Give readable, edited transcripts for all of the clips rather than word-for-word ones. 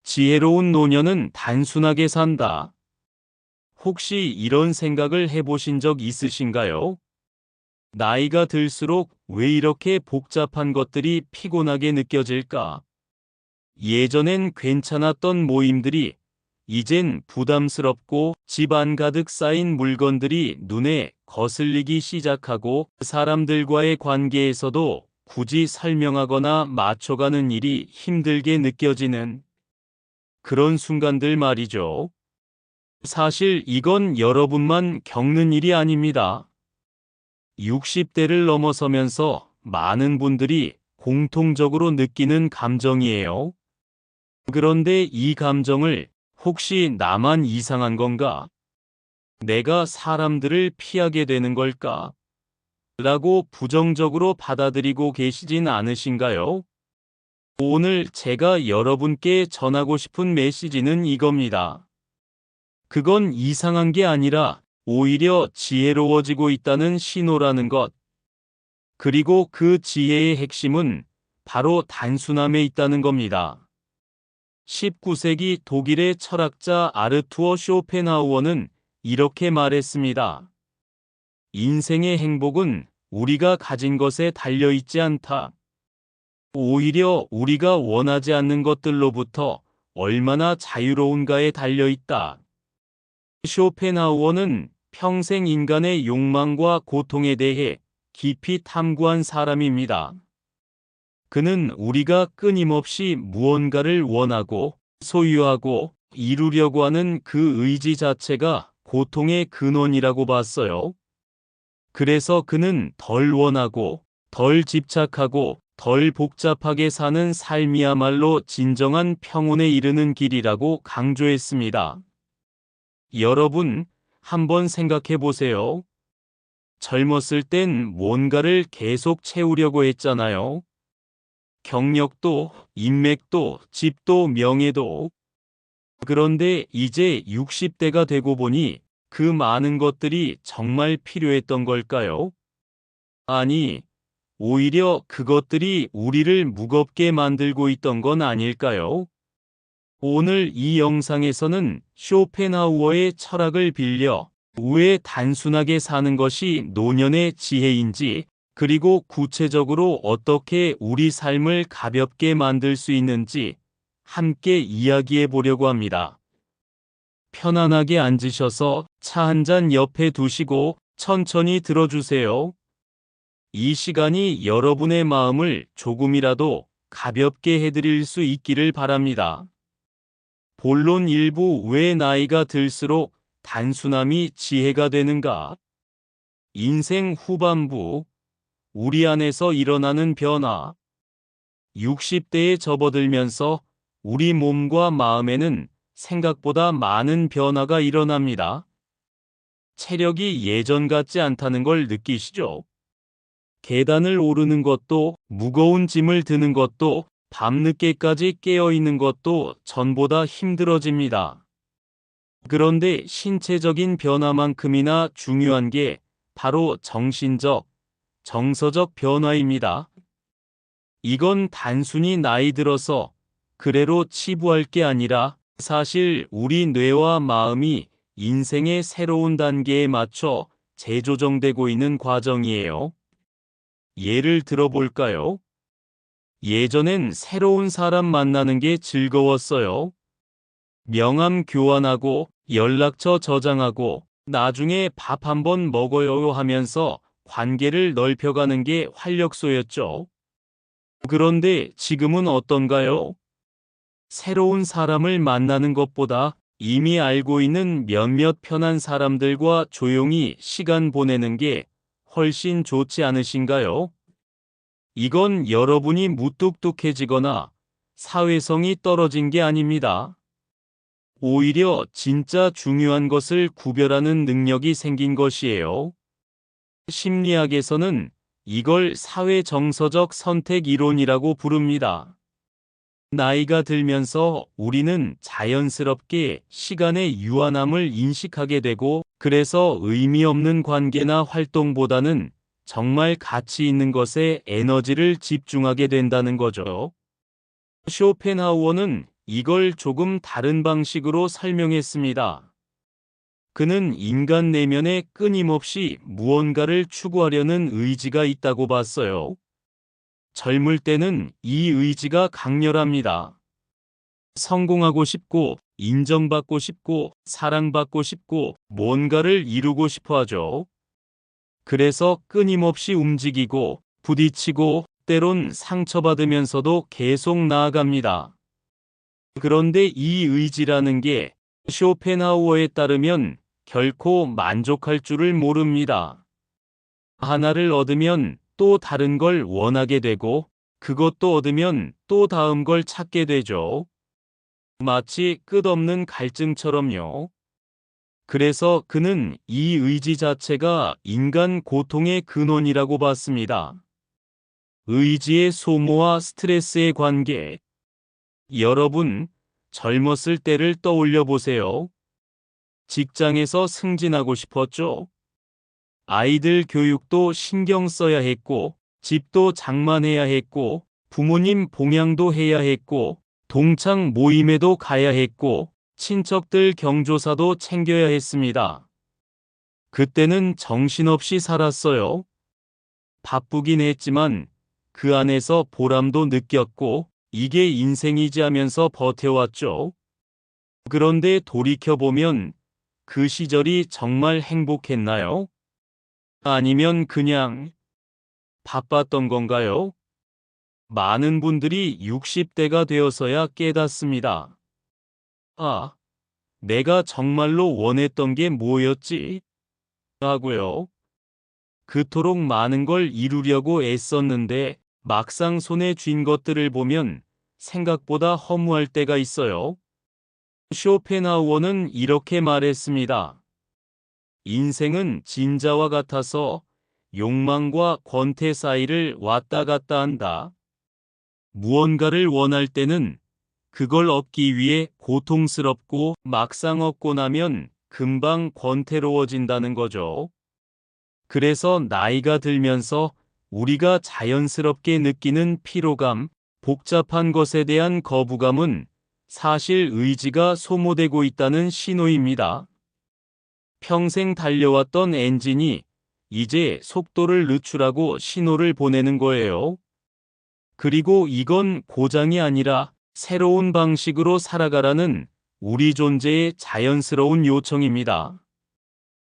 지혜로운 노년은 단순하게 산다. 혹시 이런 생각을 해보신 적 있으신가요? 나이가 들수록 왜 이렇게 복잡한 것들이 피곤하게 느껴질까? 예전엔 괜찮았던 모임들이 이젠 부담스럽고 집안 가득 쌓인 물건들이 눈에 거슬리기 시작하고 사람들과의 관계에서도 굳이 설명하거나 맞춰가는 일이 힘들게 느껴지는 그런 순간들 말이죠. 사실 이건 여러분만 겪는 일이 아닙니다. 60대를 넘어서면서 많은 분들이 공통적으로 느끼는 감정이에요. 그런데 이 감정을 혹시 나만 이상한 건가? 내가 사람들을 피하게 되는 걸까? 라고 부정적으로 받아들이고 계시진 않으신가요? 오늘 제가 여러분께 전하고 싶은 메시지는 이겁니다. 그건 이상한 게 아니라 오히려 지혜로워지고 있다는 신호라는 것. 그리고 그 지혜의 핵심은 바로 단순함에 있다는 겁니다. 19세기 독일의 철학자 아르투어 쇼펜하우어는 이렇게 말했습니다. 인생의 행복은 우리가 가진 것에 달려있지 않다. 오히려 우리가 원하지 않는 것들로부터 얼마나 자유로운가에 달려있다. 쇼펜하우어는 평생 인간의 욕망과 고통에 대해 깊이 탐구한 사람입니다. 그는 우리가 끊임없이 무언가를 원하고 소유하고 이루려고 하는 그 의지 자체가 고통의 근원이라고 봤어요. 그래서 그는 덜 원하고 덜 집착하고 덜 복잡하게 사는 삶이야말로 진정한 평온에 이르는 길이라고 강조했습니다. 여러분, 한번 생각해 보세요. 젊었을 땐 뭔가를 계속 채우려고 했잖아요. 경력도, 인맥도, 집도, 명예도. 그런데 이제 60대가 되고 보니 그 많은 것들이 정말 필요했던 걸까요? 아니, 오히려 그것들이 우리를 무겁게 만들고 있던 건 아닐까요? 오늘 이 영상에서는 쇼펜하우어의 철학을 빌려 왜 단순하게 사는 것이 노년의 지혜인지, 그리고 구체적으로 어떻게 우리 삶을 가볍게 만들 수 있는지 함께 이야기해 보려고 합니다. 편안하게 앉으셔서 차 한 잔 옆에 두시고 천천히 들어주세요. 이 시간이 여러분의 마음을 조금이라도 가볍게 해드릴 수 있기를 바랍니다. 본론 1부. 왜 나이가 들수록 단순함이 지혜가 되는가? 인생 후반부. 우리 안에서 일어나는 변화. 60대에 접어들면서 우리 몸과 마음에는 생각보다 많은 변화가 일어납니다. 체력이 예전 같지 않다는 걸 느끼시죠? 계단을 오르는 것도, 무거운 짐을 드는 것도, 밤늦게까지 깨어 있는 것도 전보다 힘들어집니다. 그런데 신체적인 변화만큼이나 중요한 게 바로 정신적, 정서적 변화입니다. 이건 단순히 나이 들어서 그래로 치부할 게 아니라 사실 우리 뇌와 마음이 인생의 새로운 단계에 맞춰 재조정되고 있는 과정이에요. 예를 들어볼까요? 예전엔 새로운 사람 만나는 게 즐거웠어요. 명함 교환하고 연락처 저장하고 나중에 밥 한번 먹어요 하면서 관계를 넓혀가는 게 활력소였죠. 그런데 지금은 어떤가요? 새로운 사람을 만나는 것보다 이미 알고 있는 몇몇 편한 사람들과 조용히 시간 보내는 게 훨씬 좋지 않으신가요? 이건 여러분이 무뚝뚝해지거나 사회성이 떨어진 게 아닙니다. 오히려 진짜 중요한 것을 구별하는 능력이 생긴 것이에요. 심리학에서는 이걸 사회정서적 선택 이론이라고 부릅니다. 나이가 들면서 우리는 자연스럽게 시간의 유한함을 인식하게 되고, 그래서 의미 없는 관계나 활동보다는 정말 가치 있는 것에 에너지를 집중하게 된다는 거죠. 쇼펜하우어는 이걸 조금 다른 방식으로 설명했습니다. 그는 인간 내면에 끊임없이 무언가를 추구하려는 의지가 있다고 봤어요. 젊을 때는 이 의지가 강렬합니다. 성공하고 싶고, 인정받고 싶고, 사랑받고 싶고, 뭔가를 이루고 싶어 하죠. 그래서 끊임없이 움직이고, 부딪히고, 때론 상처받으면서도 계속 나아갑니다. 그런데 이 의지라는 게 쇼펜하우어에 따르면 결코 만족할 줄을 모릅니다. 하나를 얻으면 또 다른 걸 원하게 되고, 그것도 얻으면 또 다음 걸 찾게 되죠. 마치 끝없는 갈증처럼요. 그래서 그는 이 의지 자체가 인간 고통의 근원이라고 봤습니다. 의지의 소모와 스트레스의 관계. 여러분, 젊었을 때를 떠올려 보세요. 직장에서 승진하고 싶었죠? 아이들 교육도 신경 써야 했고, 집도 장만해야 했고, 부모님 봉양도 해야 했고, 동창 모임에도 가야 했고, 친척들 경조사도 챙겨야 했습니다. 그때는 정신없이 살았어요. 바쁘긴 했지만 그 안에서 보람도 느꼈고, 이게 인생이지 하면서 버텨왔죠. 그런데 돌이켜보면 그 시절이 정말 행복했나요? 아니면 그냥 바빴던 건가요? 많은 분들이 60대가 되어서야 깨닫습니다. 아, 내가 정말로 원했던 게 뭐였지? 하고요. 그토록 많은 걸 이루려고 애썼는데 막상 손에 쥔 것들을 보면 생각보다 허무할 때가 있어요. 쇼펜하우어는 이렇게 말했습니다. 인생은 진자와 같아서 욕망과 권태 사이를 왔다 갔다 한다. 무언가를 원할 때는 그걸 얻기 위해 고통스럽고 막상 얻고 나면 금방 권태로워진다는 거죠. 그래서 나이가 들면서 우리가 자연스럽게 느끼는 피로감, 복잡한 것에 대한 거부감은 사실 의지가 소모되고 있다는 신호입니다. 평생 달려왔던 엔진이 이제 속도를 늦추라고 신호를 보내는 거예요. 그리고 이건 고장이 아니라 새로운 방식으로 살아가라는 우리 존재의 자연스러운 요청입니다.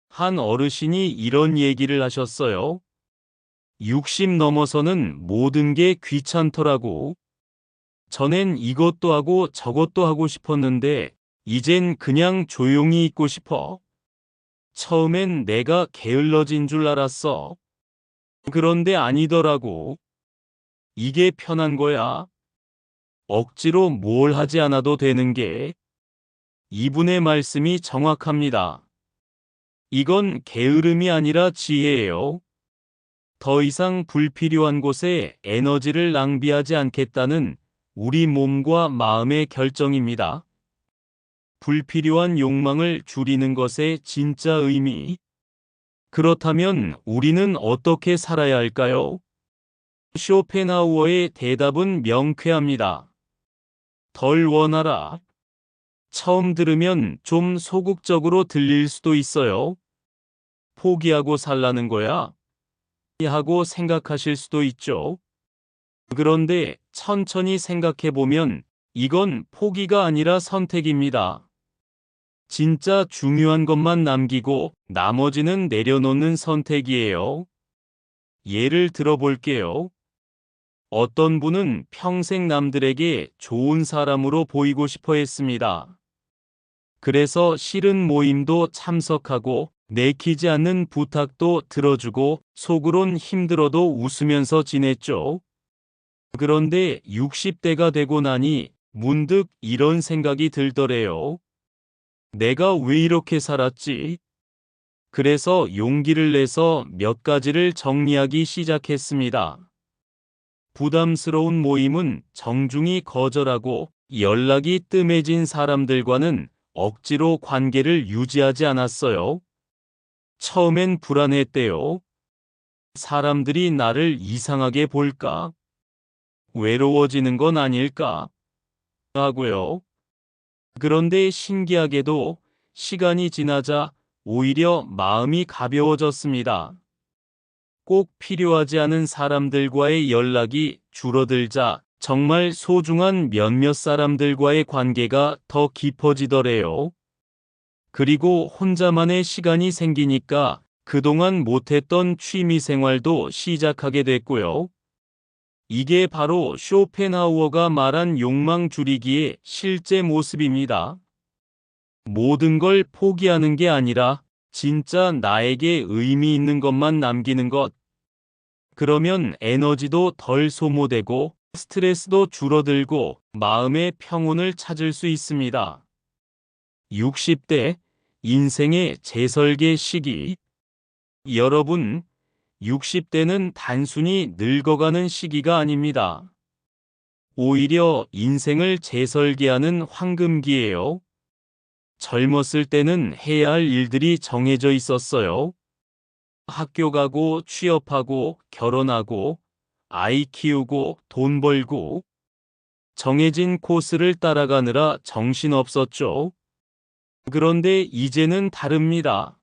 한 어르신이 이런 얘기를 하셨어요. 60 넘어서는 모든 게 귀찮더라고. 전엔 이것도 하고 저것도 하고 싶었는데 이젠 그냥 조용히 있고 싶어. 처음엔 내가 게을러진 줄 알았어. 그런데 아니더라고. 이게 편한 거야. 억지로 뭘 하지 않아도 되는 게. 이분의 말씀이 정확합니다. 이건 게으름이 아니라 지혜예요. 더 이상 불필요한 곳에 에너지를 낭비하지 않겠다는 우리 몸과 마음의 결정입니다. 불필요한 욕망을 줄이는 것의 진짜 의미. 그렇다면 우리는 어떻게 살아야 할까요? 쇼펜하우어의 대답은 명쾌합니다. 덜 원하라. 처음 들으면 좀 소극적으로 들릴 수도 있어요. 포기하고 살라는 거야? 하고 생각하실 수도 있죠. 그런데 천천히 생각해보면 이건 포기가 아니라 선택입니다. 진짜 중요한 것만 남기고 나머지는 내려놓는 선택이에요. 예를 들어볼게요. 어떤 분은 평생 남들에게 좋은 사람으로 보이고 싶어 했습니다. 그래서 싫은 모임도 참석하고 내키지 않는 부탁도 들어주고 속으론 힘들어도 웃으면서 지냈죠. 그런데 60대가 되고 나니 문득 이런 생각이 들더래요. 내가 왜 이렇게 살았지? 그래서 용기를 내서 몇 가지를 정리하기 시작했습니다. 부담스러운 모임은 정중히 거절하고 연락이 뜸해진 사람들과는 억지로 관계를 유지하지 않았어요. 처음엔 불안했대요. 사람들이 나를 이상하게 볼까? 외로워지는 건 아닐까? 하고요. 그런데 신기하게도 시간이 지나자 오히려 마음이 가벼워졌습니다. 꼭 필요하지 않은 사람들과의 연락이 줄어들자 정말 소중한 몇몇 사람들과의 관계가 더 깊어지더래요. 그리고 혼자만의 시간이 생기니까 그동안 못했던 취미 생활도 시작하게 됐고요. 이게 바로 쇼펜하우어가 말한 욕망 줄이기의 실제 모습입니다. 모든 걸 포기하는 게 아니라 진짜 나에게 의미 있는 것만 남기는 것. 그러면 에너지도 덜 소모되고 스트레스도 줄어들고 마음의 평온을 찾을 수 있습니다. 60대 인생의 재설계 시기. 여러분, 60대는 단순히 늙어가는 시기가 아닙니다. 오히려 인생을 재설계하는 황금기예요. 젊었을 때는 해야 할 일들이 정해져 있었어요. 학교 가고 취업하고 결혼하고 아이 키우고 돈 벌고 정해진 코스를 따라가느라 정신없었죠. 그런데 이제는 다릅니다.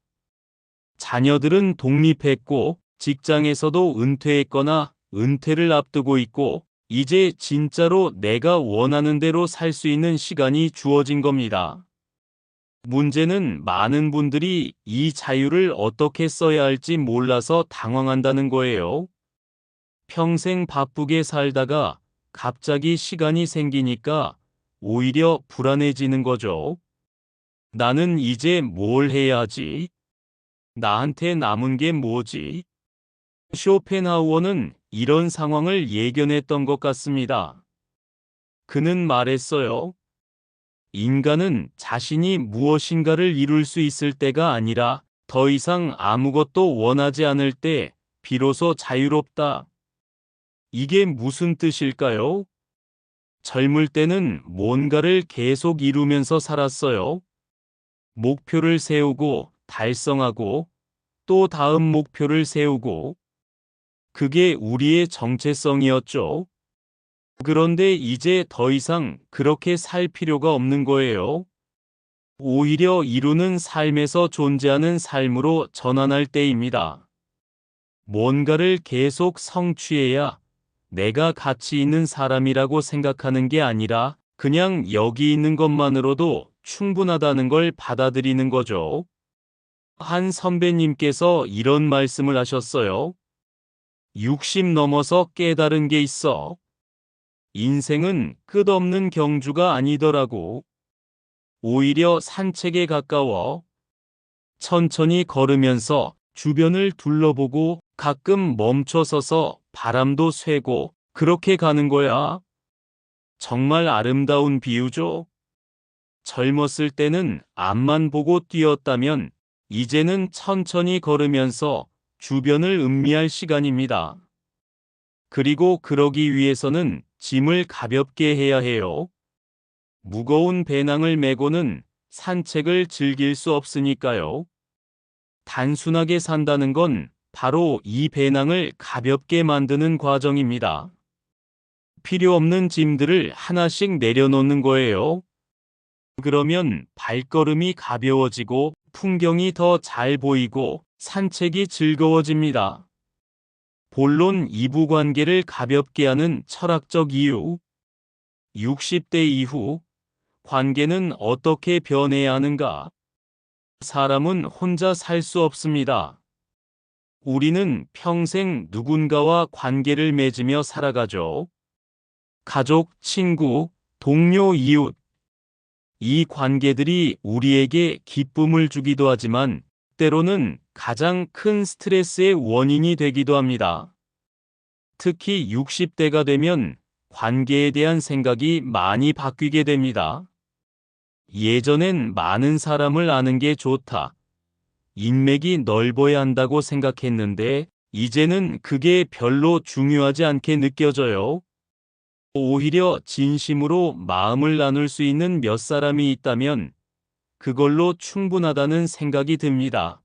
자녀들은 독립했고 직장에서도 은퇴했거나 은퇴를 앞두고 있고 이제 진짜로 내가 원하는 대로 살 수 있는 시간이 주어진 겁니다. 문제는 많은 분들이 이 자유를 어떻게 써야 할지 몰라서 당황한다는 거예요. 평생 바쁘게 살다가 갑자기 시간이 생기니까 오히려 불안해지는 거죠. 나는 이제 뭘 해야 하지? 나한테 남은 게 뭐지? 쇼펜하우어는 이런 상황을 예견했던 것 같습니다. 그는 말했어요. 인간은 자신이 무엇인가를 이룰 수 있을 때가 아니라 더 이상 아무것도 원하지 않을 때 비로소 자유롭다. 이게 무슨 뜻일까요? 젊을 때는 뭔가를 계속 이루면서 살았어요. 목표를 세우고 달성하고 또 다음 목표를 세우고 그게 우리의 정체성이었죠. 그런데 이제 더 이상 그렇게 살 필요가 없는 거예요. 오히려 이루는 삶에서 존재하는 삶으로 전환할 때입니다. 뭔가를 계속 성취해야 내가 가치 있는 사람이라고 생각하는 게 아니라 그냥 여기 있는 것만으로도 충분하다는 걸 받아들이는 거죠. 한 선배님께서 이런 말씀을 하셨어요. 60 넘어서 깨달은 게 있어. 인생은 끝없는 경주가 아니더라고. 오히려 산책에 가까워. 천천히 걸으면서 주변을 둘러보고 가끔 멈춰서서 바람도 쐬고 그렇게 가는 거야. 정말 아름다운 비유죠. 젊었을 때는 앞만 보고 뛰었다면 이제는 천천히 걸으면서 주변을 음미할 시간입니다. 그리고 그러기 위해서는 짐을 가볍게 해야 해요. 무거운 배낭을 메고는 산책을 즐길 수 없으니까요. 단순하게 산다는 건 바로 이 배낭을 가볍게 만드는 과정입니다. 필요 없는 짐들을 하나씩 내려놓는 거예요. 그러면 발걸음이 가벼워지고 풍경이 더 잘 보이고 산책이 즐거워집니다. 본론 이부 관계를 가볍게 하는 철학적 이유. 60대 이후 관계는 어떻게 변해야 하는가? 사람은 혼자 살 수 없습니다. 우리는 평생 누군가와 관계를 맺으며 살아가죠. 가족, 친구, 동료, 이웃. 이 관계들이 우리에게 기쁨을 주기도 하지만 때로는 가장 큰 스트레스의 원인이 되기도 합니다. 특히 60대가 되면 관계에 대한 생각이 많이 바뀌게 됩니다. 예전엔 많은 사람을 아는 게 좋다. 인맥이 넓어야 한다고 생각했는데 이제는 그게 별로 중요하지 않게 느껴져요. 오히려 진심으로 마음을 나눌 수 있는 몇 사람이 있다면 그걸로 충분하다는 생각이 듭니다.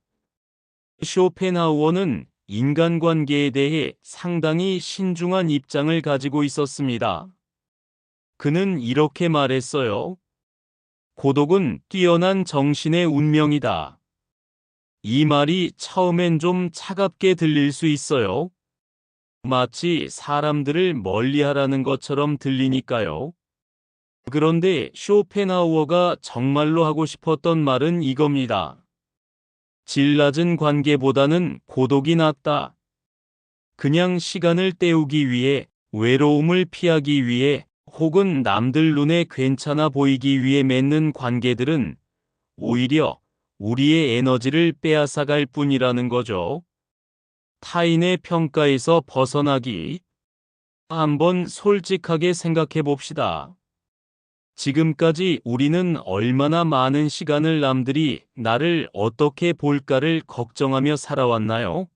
쇼펜하우어는 인간관계에 대해 상당히 신중한 입장을 가지고 있었습니다. 그는 이렇게 말했어요. 고독은 뛰어난 정신의 운명이다. 이 말이 처음엔 좀 차갑게 들릴 수 있어요. 마치 사람들을 멀리하라는 것처럼 들리니까요. 그런데 쇼펜하우어가 정말로 하고 싶었던 말은 이겁니다. 질 낮은 관계보다는 고독이 낫다. 그냥 시간을 때우기 위해, 외로움을 피하기 위해, 혹은 남들 눈에 괜찮아 보이기 위해 맺는 관계들은 오히려 우리의 에너지를 빼앗아갈 뿐이라는 거죠. 타인의 평가에서 벗어나기. 한번 솔직하게 생각해 봅시다. 지금까지 우리는 얼마나 많은 시간을 남들이 나를 어떻게 볼까를 걱정하며 살아왔나요?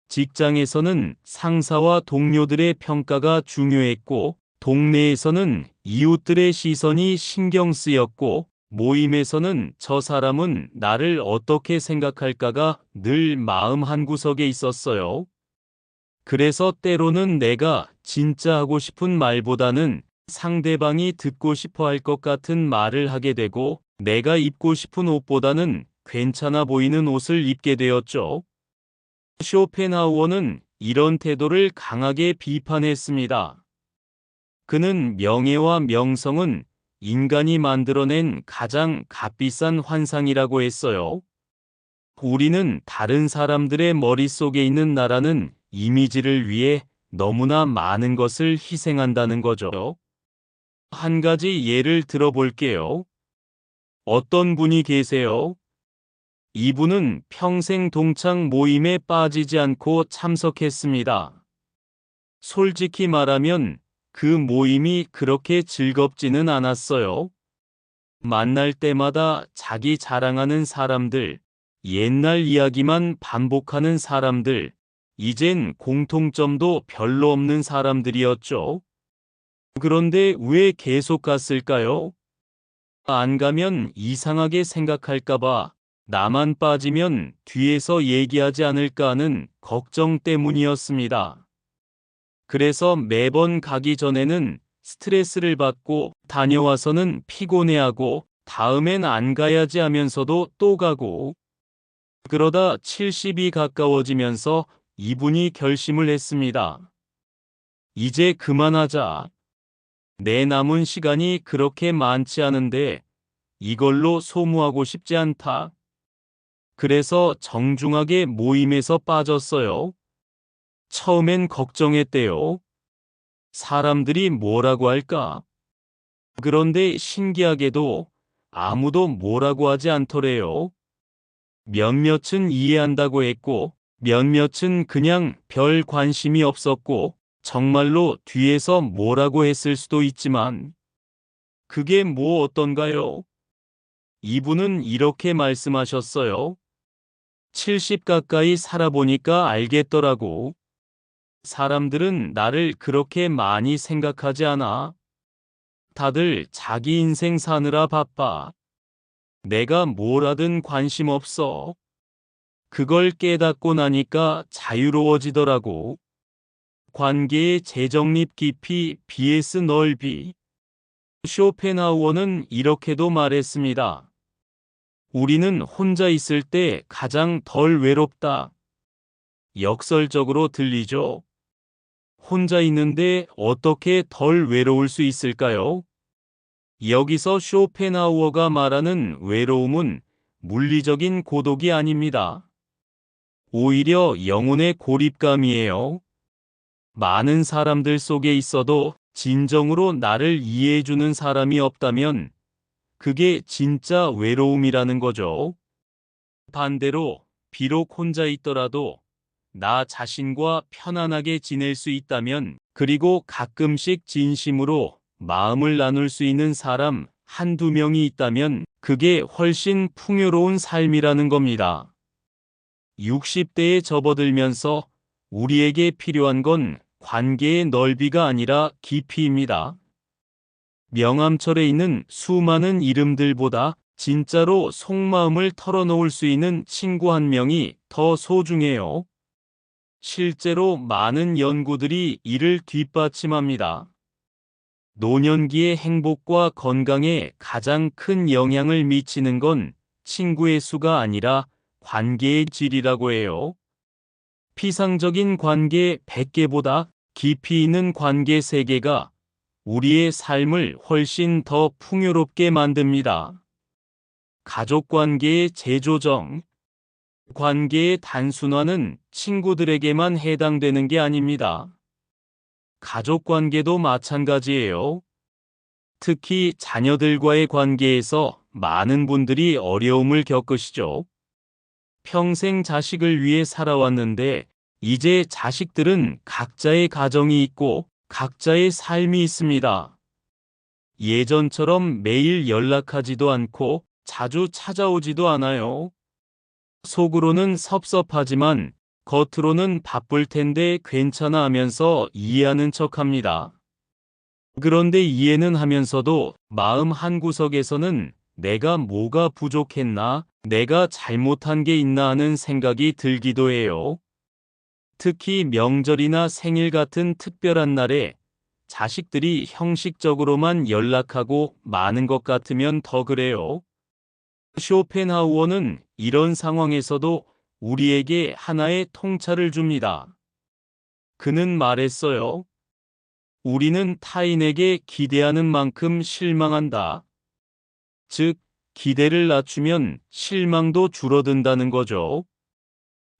직장에서는 상사와 동료들의 평가가 중요했고, 동네에서는 이웃들의 시선이 신경 쓰였고, 모임에서는 저 사람은 나를 어떻게 생각할까가 늘 마음 한구석에 있었어요. 그래서 때로는 내가 진짜 하고 싶은 말보다는 상대방이 듣고 싶어 할 것 같은 말을 하게 되고, 내가 입고 싶은 옷보다는 괜찮아 보이는 옷을 입게 되었죠. 쇼펜하우어는 이런 태도를 강하게 비판했습니다. 그는 명예와 명성은 인간이 만들어낸 가장 값비싼 환상이라고 했어요. 우리는 다른 사람들의 머릿속에 있는 나라는 이미지를 위해 너무나 많은 것을 희생한다는 거죠. 한 가지 예를 들어볼게요. 어떤 분이 계세요? 이분은 평생 동창 모임에 빠지지 않고 참석했습니다. 솔직히 말하면 그 모임이 그렇게 즐겁지는 않았어요. 만날 때마다 자기 자랑하는 사람들, 옛날 이야기만 반복하는 사람들, 이젠 공통점도 별로 없는 사람들이었죠. 그런데 왜 계속 갔을까요? 안 가면 이상하게 생각할까봐, 나만 빠지면 뒤에서 얘기하지 않을까 하는 걱정 때문이었습니다. 그래서 매번 가기 전에는 스트레스를 받고, 다녀와서는 피곤해하고, 다음엔 안 가야지 하면서도 또 가고, 그러다 70이 가까워지면서 이분이 결심을 했습니다. 이제 그만하자. 내 남은 시간이 그렇게 많지 않은데 이걸로 소모하고 싶지 않다. 그래서 정중하게 모임에서 빠졌어요. 처음엔 걱정했대요. 사람들이 뭐라고 할까? 그런데 신기하게도 아무도 뭐라고 하지 않더래요. 몇몇은 이해한다고 했고, 몇몇은 그냥 별 관심이 없었고, 정말로 뒤에서 뭐라고 했을 수도 있지만, 그게 뭐 어떤가요? 이분은 이렇게 말씀하셨어요. 70 가까이 살아보니까 알겠더라고. 사람들은 나를 그렇게 많이 생각하지 않아. 다들 자기 인생 사느라 바빠. 내가 뭘 하든 관심 없어. 그걸 깨닫고 나니까 자유로워지더라고. 관계의 재정립 깊이 vs 넓이. 쇼펜하우어는 이렇게도 말했습니다. 우리는 혼자 있을 때 가장 덜 외롭다. 역설적으로 들리죠? 혼자 있는데 어떻게 덜 외로울 수 있을까요? 여기서 쇼펜하우어가 말하는 외로움은 물리적인 고독이 아닙니다. 오히려 영혼의 고립감이에요. 많은 사람들 속에 있어도 진정으로 나를 이해해주는 사람이 없다면 그게 진짜 외로움이라는 거죠. 반대로 비록 혼자 있더라도 나 자신과 편안하게 지낼 수 있다면, 그리고 가끔씩 진심으로 마음을 나눌 수 있는 사람 한두 명이 있다면 그게 훨씬 풍요로운 삶이라는 겁니다. 60대에 접어들면서 우리에게 필요한 건 관계의 넓이가 아니라 깊이입니다. 명함철에 있는 수많은 이름들보다 진짜로 속마음을 털어놓을 수 있는 친구 한 명이 더 소중해요. 실제로 많은 연구들이 이를 뒷받침합니다. 노년기의 행복과 건강에 가장 큰 영향을 미치는 건 친구의 수가 아니라 관계의 질이라고 해요. 피상적인 관계 100개보다 깊이 있는 관계 3개가 우리의 삶을 훨씬 더 풍요롭게 만듭니다. 가족 관계의 재조정. 관계의 단순화는 친구들에게만 해당되는 게 아닙니다. 가족 관계도 마찬가지예요. 특히 자녀들과의 관계에서 많은 분들이 어려움을 겪으시죠. 평생 자식을 위해 살아왔는데 이제 자식들은 각자의 가정이 있고 각자의 삶이 있습니다. 예전처럼 매일 연락하지도 않고 자주 찾아오지도 않아요. 속으로는 섭섭하지만 겉으로는 바쁠 텐데 괜찮아 하면서 이해하는 척합니다. 그런데 이해는 하면서도 마음 한구석에서는 내가 뭐가 부족했나, 내가 잘못한 게 있나 하는 생각이 들기도 해요. 특히 명절이나 생일 같은 특별한 날에 자식들이 형식적으로만 연락하고 많은 것 같으면 더 그래요. 쇼펜하우어는 이런 상황에서도 우리에게 하나의 통찰을 줍니다. 그는 말했어요. 우리는 타인에게 기대하는 만큼 실망한다. 즉, 기대를 낮추면 실망도 줄어든다는 거죠.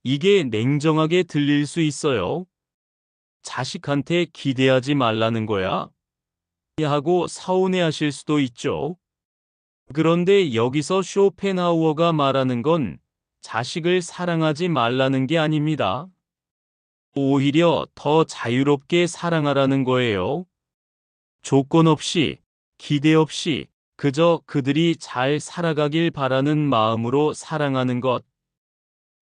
이게 냉정하게 들릴 수 있어요. 자식한테 기대하지 말라는 거야? 하고 서운해하실 수도 있죠. 그런데 여기서 쇼펜하우어가 말하는 건 자식을 사랑하지 말라는 게 아닙니다. 오히려 더 자유롭게 사랑하라는 거예요. 조건 없이, 기대 없이, 그저 그들이 잘 살아가길 바라는 마음으로 사랑하는 것.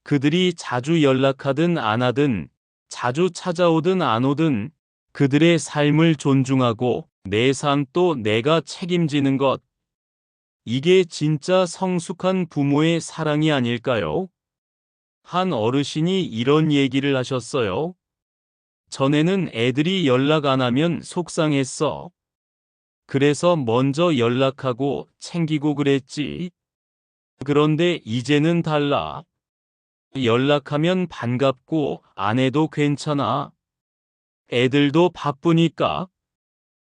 그들이 자주 연락하든 안 하든, 자주 찾아오든 안 오든, 그들의 삶을 존중하고 내 삶도 내가 책임지는 것. 이게 진짜 성숙한 부모의 사랑이 아닐까요? 한 어르신이 이런 얘기를 하셨어요. 전에는 애들이 연락 안 하면 속상했어. 그래서 먼저 연락하고 챙기고 그랬지. 그런데 이제는 달라. 연락하면 반갑고 안 해도 괜찮아. 애들도 바쁘니까.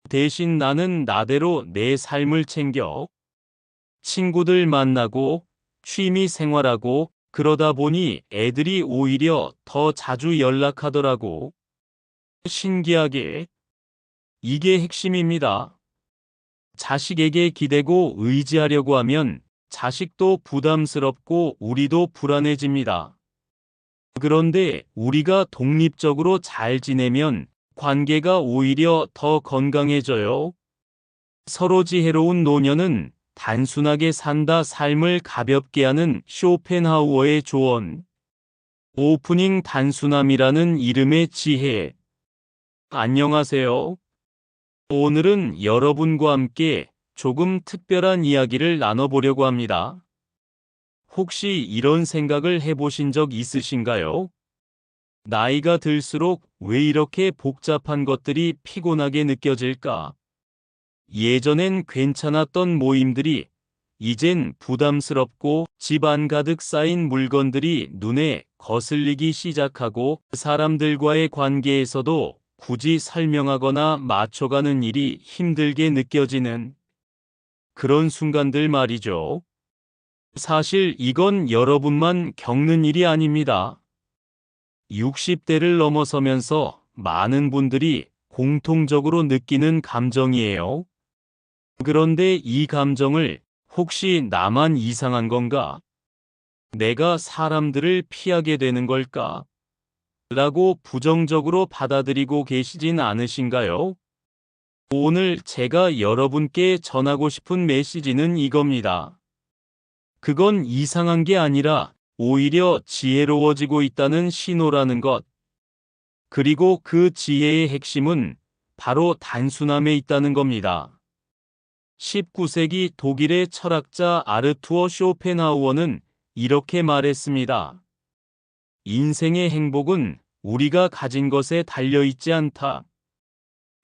대신 나는 나대로 내 삶을 챙겨. 친구들 만나고 취미 생활하고 그러다 보니 애들이 오히려 더 자주 연락하더라고. 신기하게. 이게 핵심입니다. 자식에게 기대고 의지하려고 하면 자식도 부담스럽고 우리도 불안해집니다. 그런데 우리가 독립적으로 잘 지내면 관계가 오히려 더 건강해져요. 서로 지혜로운 노년은 단순하게 산다 삶을 가볍게 하는 쇼펜하우어의 조언. 오프닝 단순함이라는 이름의 지혜. 안녕하세요. 오늘은 여러분과 함께 조금 특별한 이야기를 나눠보려고 합니다. 혹시 이런 생각을 해보신 적 있으신가요? 나이가 들수록 왜 이렇게 복잡한 것들이 피곤하게 느껴질까? 예전엔 괜찮았던 모임들이 이젠 부담스럽고 집안 가득 쌓인 물건들이 눈에 거슬리기 시작하고 사람들과의 관계에서도 굳이 설명하거나 맞춰가는 일이 힘들게 느껴지는 그런 순간들 말이죠. 사실 이건 여러분만 겪는 일이 아닙니다. 60대를 넘어서면서 많은 분들이 공통적으로 느끼는 감정이에요. 그런데 이 감정을 혹시 나만 이상한 건가? 내가 사람들을 피하게 되는 걸까? 라고 부정적으로 받아들이고 계시진 않으신가요? 오늘 제가 여러분께 전하고 싶은 메시지는 이겁니다. 그건 이상한 게 아니라 오히려 지혜로워지고 있다는 신호라는 것. 그리고 그 지혜의 핵심은 바로 단순함에 있다는 겁니다. 19세기 독일의 철학자 아르투어 쇼펜하우어는 이렇게 말했습니다. 인생의 행복은 우리가 가진 것에 달려있지 않다.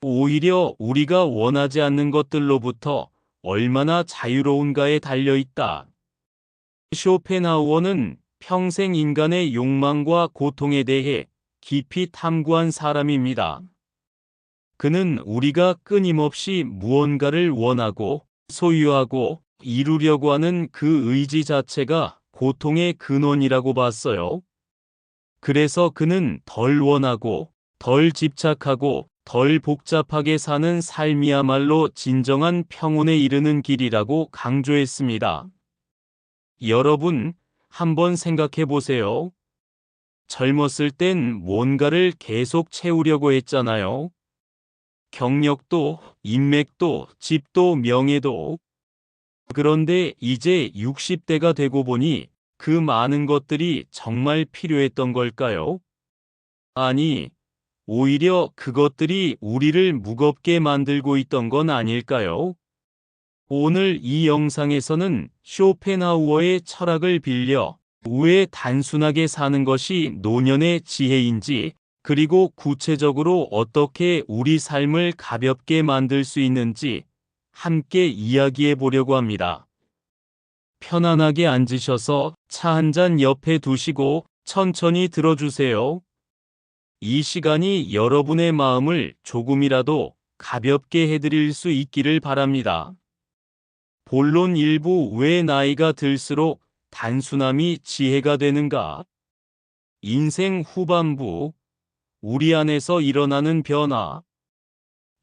오히려 우리가 원하지 않는 것들로부터 얼마나 자유로운가에 달려 있다. 쇼펜하우어는 평생 인간의 욕망과 고통에 대해 깊이 탐구한 사람입니다. 그는 우리가 끊임없이 무언가를 원하고 소유하고 이루려고 하는 그 의지 자체가 고통의 근원이라고 봤어요. 그래서 그는 덜 원하고 덜 집착하고 덜 복잡하게 사는 삶이야말로 진정한 평온에 이르는 길이라고 강조했습니다. 여러분, 한번 생각해 보세요. 젊었을 땐 뭔가를 계속 채우려고 했잖아요. 경력도, 인맥도, 집도, 명예도. 그런데 이제 60대가 되고 보니 그 많은 것들이 정말 필요했던 걸까요? 아니, 오히려 그것들이 우리를 무겁게 만들고 있던 건 아닐까요? 오늘 이 영상에서는 쇼펜하우어의 철학을 빌려 왜 단순하게 사는 것이 노년의 지혜인지, 그리고 구체적으로 어떻게 우리 삶을 가볍게 만들 수 있는지 함께 이야기해 보려고 합니다. 편안하게 앉으셔서 차 한 잔 옆에 두시고 천천히 들어주세요. 이 시간이 여러분의 마음을 조금이라도 가볍게 해드릴 수 있기를 바랍니다. 본론 1부. 왜 나이가 들수록 단순함이 지혜가 되는가? 인생 후반부. 우리 안에서 일어나는 변화.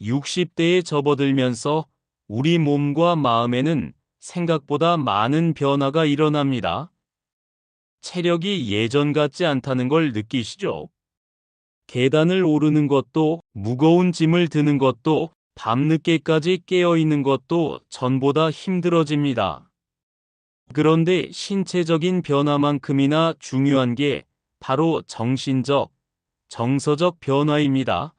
60대에 접어들면서 우리 몸과 마음에는 생각보다 많은 변화가 일어납니다. 체력이 예전 같지 않다는 걸 느끼시죠? 계단을 오르는 것도, 무거운 짐을 드는 것도, 밤늦게까지 깨어있는 것도 전보다 힘들어집니다. 그런데 신체적인 변화만큼이나 중요한 게 바로 정신적, 정서적 변화입니다.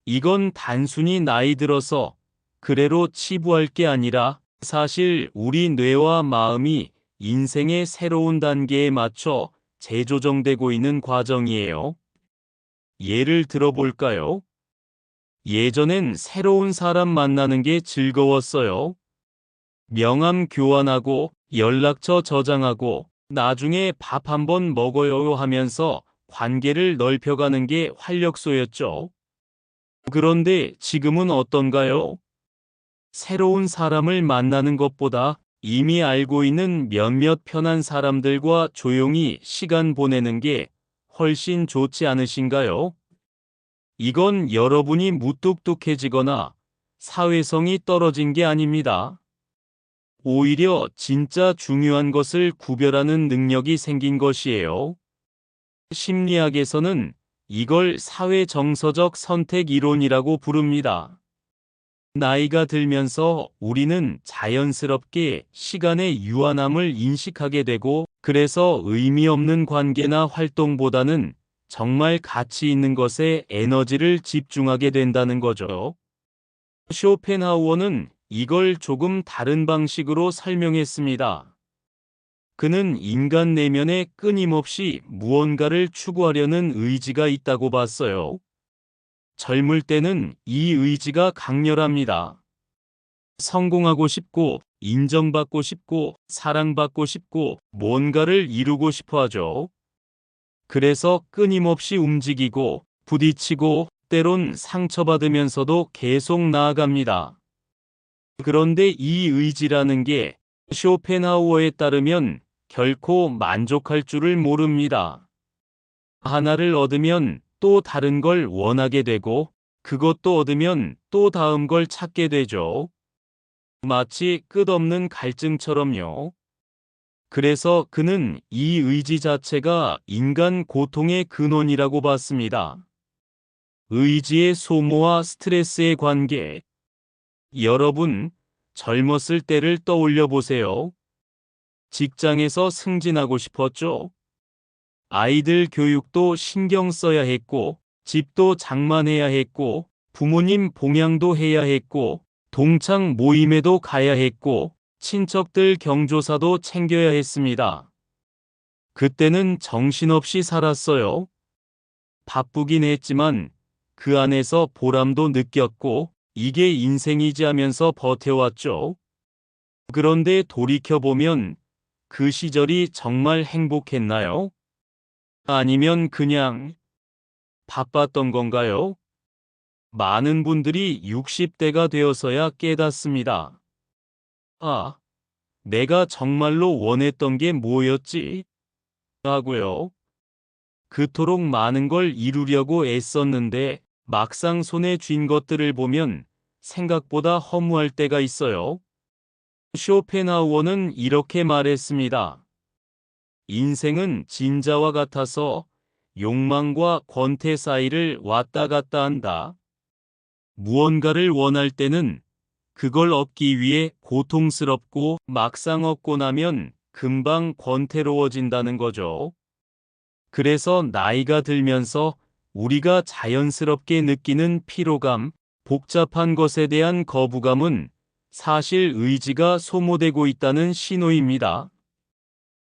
이건 단순히 나이 들어서 그래로 치부할 게 아니라 사실 우리 뇌와 마음이 인생의 새로운 단계에 맞춰 재조정되고 있는 과정이에요. 예를 들어볼까요? 예전엔 새로운 사람 만나는 게 즐거웠어요. 명함 교환하고 연락처 저장하고 나중에 밥 한번 먹어요 하면서 관계를 넓혀가는 게 활력소였죠. 그런데 지금은 어떤가요? 새로운 사람을 만나는 것보다 이미 알고 있는 몇몇 편한 사람들과 조용히 시간 보내는 게 훨씬 좋지 않으신가요? 이건 여러분이 무뚝뚝해지거나 사회성이 떨어진 게 아닙니다. 오히려 진짜 중요한 것을 구별하는 능력이 생긴 것이에요. 심리학에서는 이걸 사회정서적 선택 이론이라고 부릅니다. 나이가 들면서 우리는 자연스럽게 시간의 유한함을 인식하게 되고, 그래서 의미 없는 관계나 활동보다는 정말 가치 있는 것에 에너지를 집중하게 된다는 거죠. 쇼펜하우어는 이걸 조금 다른 방식으로 설명했습니다. 그는 인간 내면에 끊임없이 무언가를 추구하려는 의지가 있다고 봤어요. 젊을 때는 이 의지가 강렬합니다. 성공하고 싶고, 인정받고 싶고, 사랑받고 싶고, 뭔가를 이루고 싶어 하죠. 그래서 끊임없이 움직이고, 부딪히고, 때론 상처받으면서도 계속 나아갑니다. 그런데 이 의지라는 게 쇼펜하우어에 따르면 결코 만족할 줄을 모릅니다. 하나를 얻으면 또 다른 걸 원하게 되고, 그것도 얻으면 또 다음 걸 찾게 되죠. 마치 끝없는 갈증처럼요. 그래서 그는 이 의지 자체가 인간 고통의 근원이라고 봤습니다. 의지의 소모와 스트레스의 관계. 여러분, 젊었을 때를 떠올려 보세요. 직장에서 승진하고 싶었죠? 아이들 교육도 신경 써야 했고, 집도 장만해야 했고, 부모님 봉양도 해야 했고, 동창 모임에도 가야 했고, 친척들 경조사도 챙겨야 했습니다. 그때는 정신없이 살았어요. 바쁘긴 했지만 그 안에서 보람도 느꼈고 이게 인생이지 하면서 버텨왔죠. 그런데 돌이켜보면 그 시절이 정말 행복했나요? 아니면 그냥 바빴던 건가요? 많은 분들이 60대가 되어서야 깨닫습니다. 아, 내가 정말로 원했던 게 뭐였지? 하고요. 그토록 많은 걸 이루려고 애썼는데 막상 손에 쥔 것들을 보면 생각보다 허무할 때가 있어요. 쇼펜하우어는 이렇게 말했습니다. 인생은 진자와 같아서 욕망과 권태 사이를 왔다 갔다 한다. 무언가를 원할 때는 그걸 얻기 위해 고통스럽고 막상 얻고 나면 금방 권태로워진다는 거죠. 그래서 나이가 들면서 우리가 자연스럽게 느끼는 피로감, 복잡한 것에 대한 거부감은 사실 의지가 소모되고 있다는 신호입니다.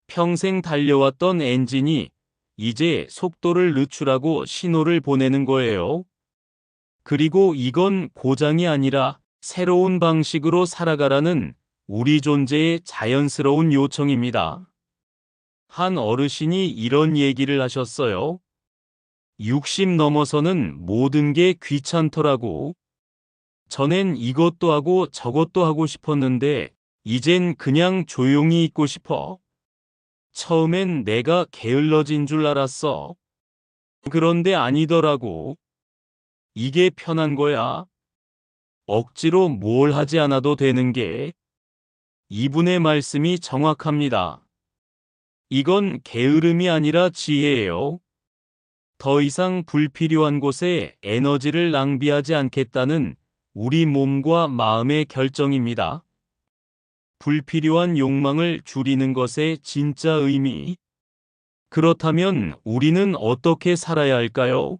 평생 달려왔던 엔진이 이제 속도를 늦추라고 신호를 보내는 거예요. 그리고 이건 고장이 아니라 새로운 방식으로 살아가라는 우리 존재의 자연스러운 요청입니다. 한 어르신이 이런 얘기를 하셨어요. 60 넘어서는 모든 게 귀찮더라고. 전엔 이것도 하고 저것도 하고 싶었는데 이젠 그냥 조용히 있고 싶어. 처음엔 내가 게을러진 줄 알았어. 그런데 아니더라고. 이게 편한 거야. 억지로 뭘 하지 않아도 되는 게. 이분의 말씀이 정확합니다. 이건 게으름이 아니라 지혜예요. 더 이상 불필요한 곳에 에너지를 낭비하지 않겠다는 우리 몸과 마음의 결정입니다. 불필요한 욕망을 줄이는 것의 진짜 의미. 그렇다면 우리는 어떻게 살아야 할까요?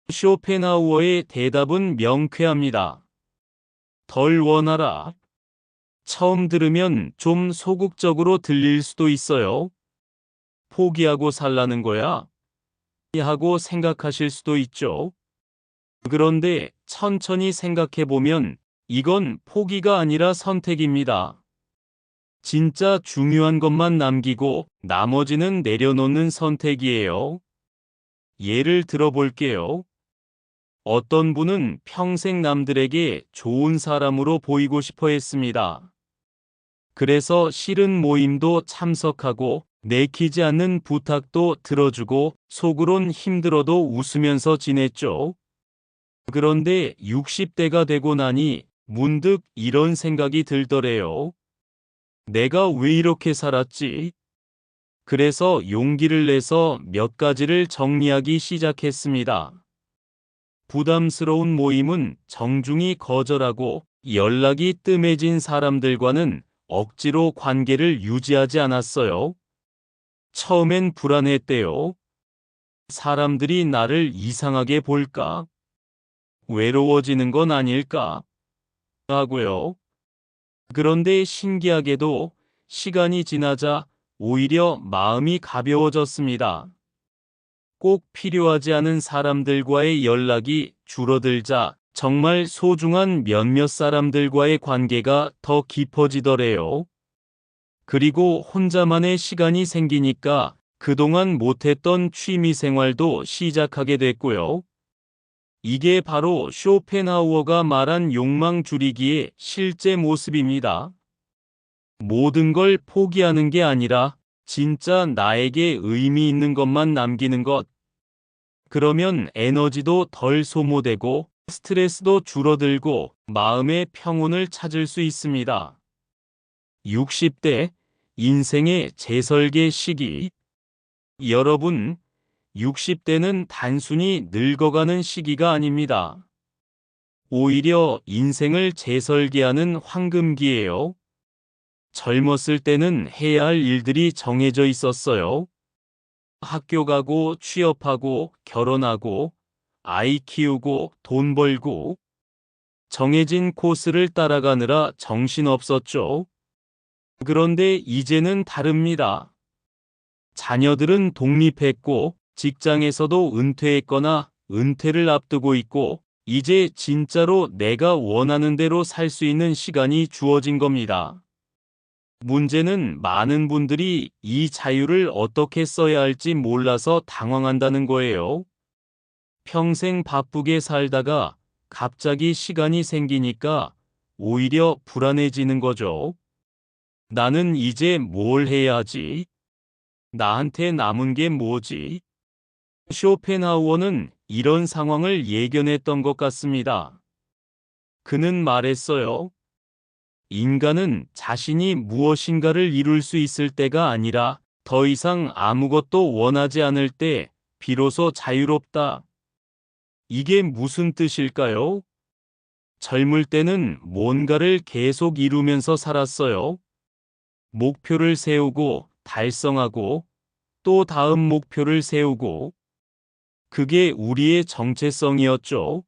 쇼펜하우어의 대답은 명쾌합니다. 덜 원하라. 처음 들으면 좀 소극적으로 들릴 수도 있어요. 포기하고 살라는 거야? 하고 생각하실 수도 있죠. 그런데 천천히 생각해보면 이건 포기가 아니라 선택입니다. 진짜 중요한 것만 남기고 나머지는 내려놓는 선택이에요. 예를 들어볼게요. 어떤 분은 평생 남들에게 좋은 사람으로 보이고 싶어 했습니다. 그래서 싫은 모임도 참석하고 내키지 않는 부탁도 들어주고 속으론 힘들어도 웃으면서 지냈죠. 그런데 60대가 되고 나니 문득 이런 생각이 들더래요. 내가 왜 이렇게 살았지? 그래서 용기를 내서 몇 가지를 정리하기 시작했습니다. 부담스러운 모임은 정중히 거절하고 연락이 뜸해진 사람들과는 억지로 관계를 유지하지 않았어요. 처음엔 불안했대요. 사람들이 나를 이상하게 볼까? 외로워지는 건 아닐까? 하고요. 그런데 신기하게도 시간이 지나자 오히려 마음이 가벼워졌습니다. 꼭 필요하지 않은 사람들과의 연락이 줄어들자 정말 소중한 몇몇 사람들과의 관계가 더 깊어지더래요. 그리고 혼자만의 시간이 생기니까 그동안 못했던 취미 생활도 시작하게 됐고요. 이게 바로 쇼펜하우어가 말한 욕망 줄이기의 실제 모습입니다. 모든 걸 포기하는 게 아니라 진짜 나에게 의미 있는 것만 남기는 것. 그러면 에너지도 덜 소모되고 스트레스도 줄어들고 마음의 평온을 찾을 수 있습니다. 60대 인생의 재설계 시기. 여러분, 60대는 단순히 늙어가는 시기가 아닙니다. 오히려 인생을 재설계하는 황금기예요. 젊었을 때는 해야 할 일들이 정해져 있었어요. 학교 가고 취업하고 결혼하고 아이 키우고 돈 벌고 정해진 코스를 따라가느라 정신없었죠. 그런데 이제는 다릅니다. 자녀들은 독립했고 직장에서도 은퇴했거나 은퇴를 앞두고 있고 이제 진짜로 내가 원하는 대로 살 수 있는 시간이 주어진 겁니다. 문제는 많은 분들이 이 자유를 어떻게 써야 할지 몰라서 당황한다는 거예요. 평생 바쁘게 살다가 갑자기 시간이 생기니까 오히려 불안해지는 거죠. 나는 이제 뭘 해야 하지? 나한테 남은 게 뭐지? 쇼펜하우어는 이런 상황을 예견했던 것 같습니다. 그는 말했어요. 인간은 자신이 무엇인가를 이룰 수 있을 때가 아니라 더 이상 아무것도 원하지 않을 때 비로소 자유롭다. 이게 무슨 뜻일까요? 젊을 때는 뭔가를 계속 이루면서 살았어요. 목표를 세우고 달성하고 또 다음 목표를 세우고 그게 우리의 정체성이었죠.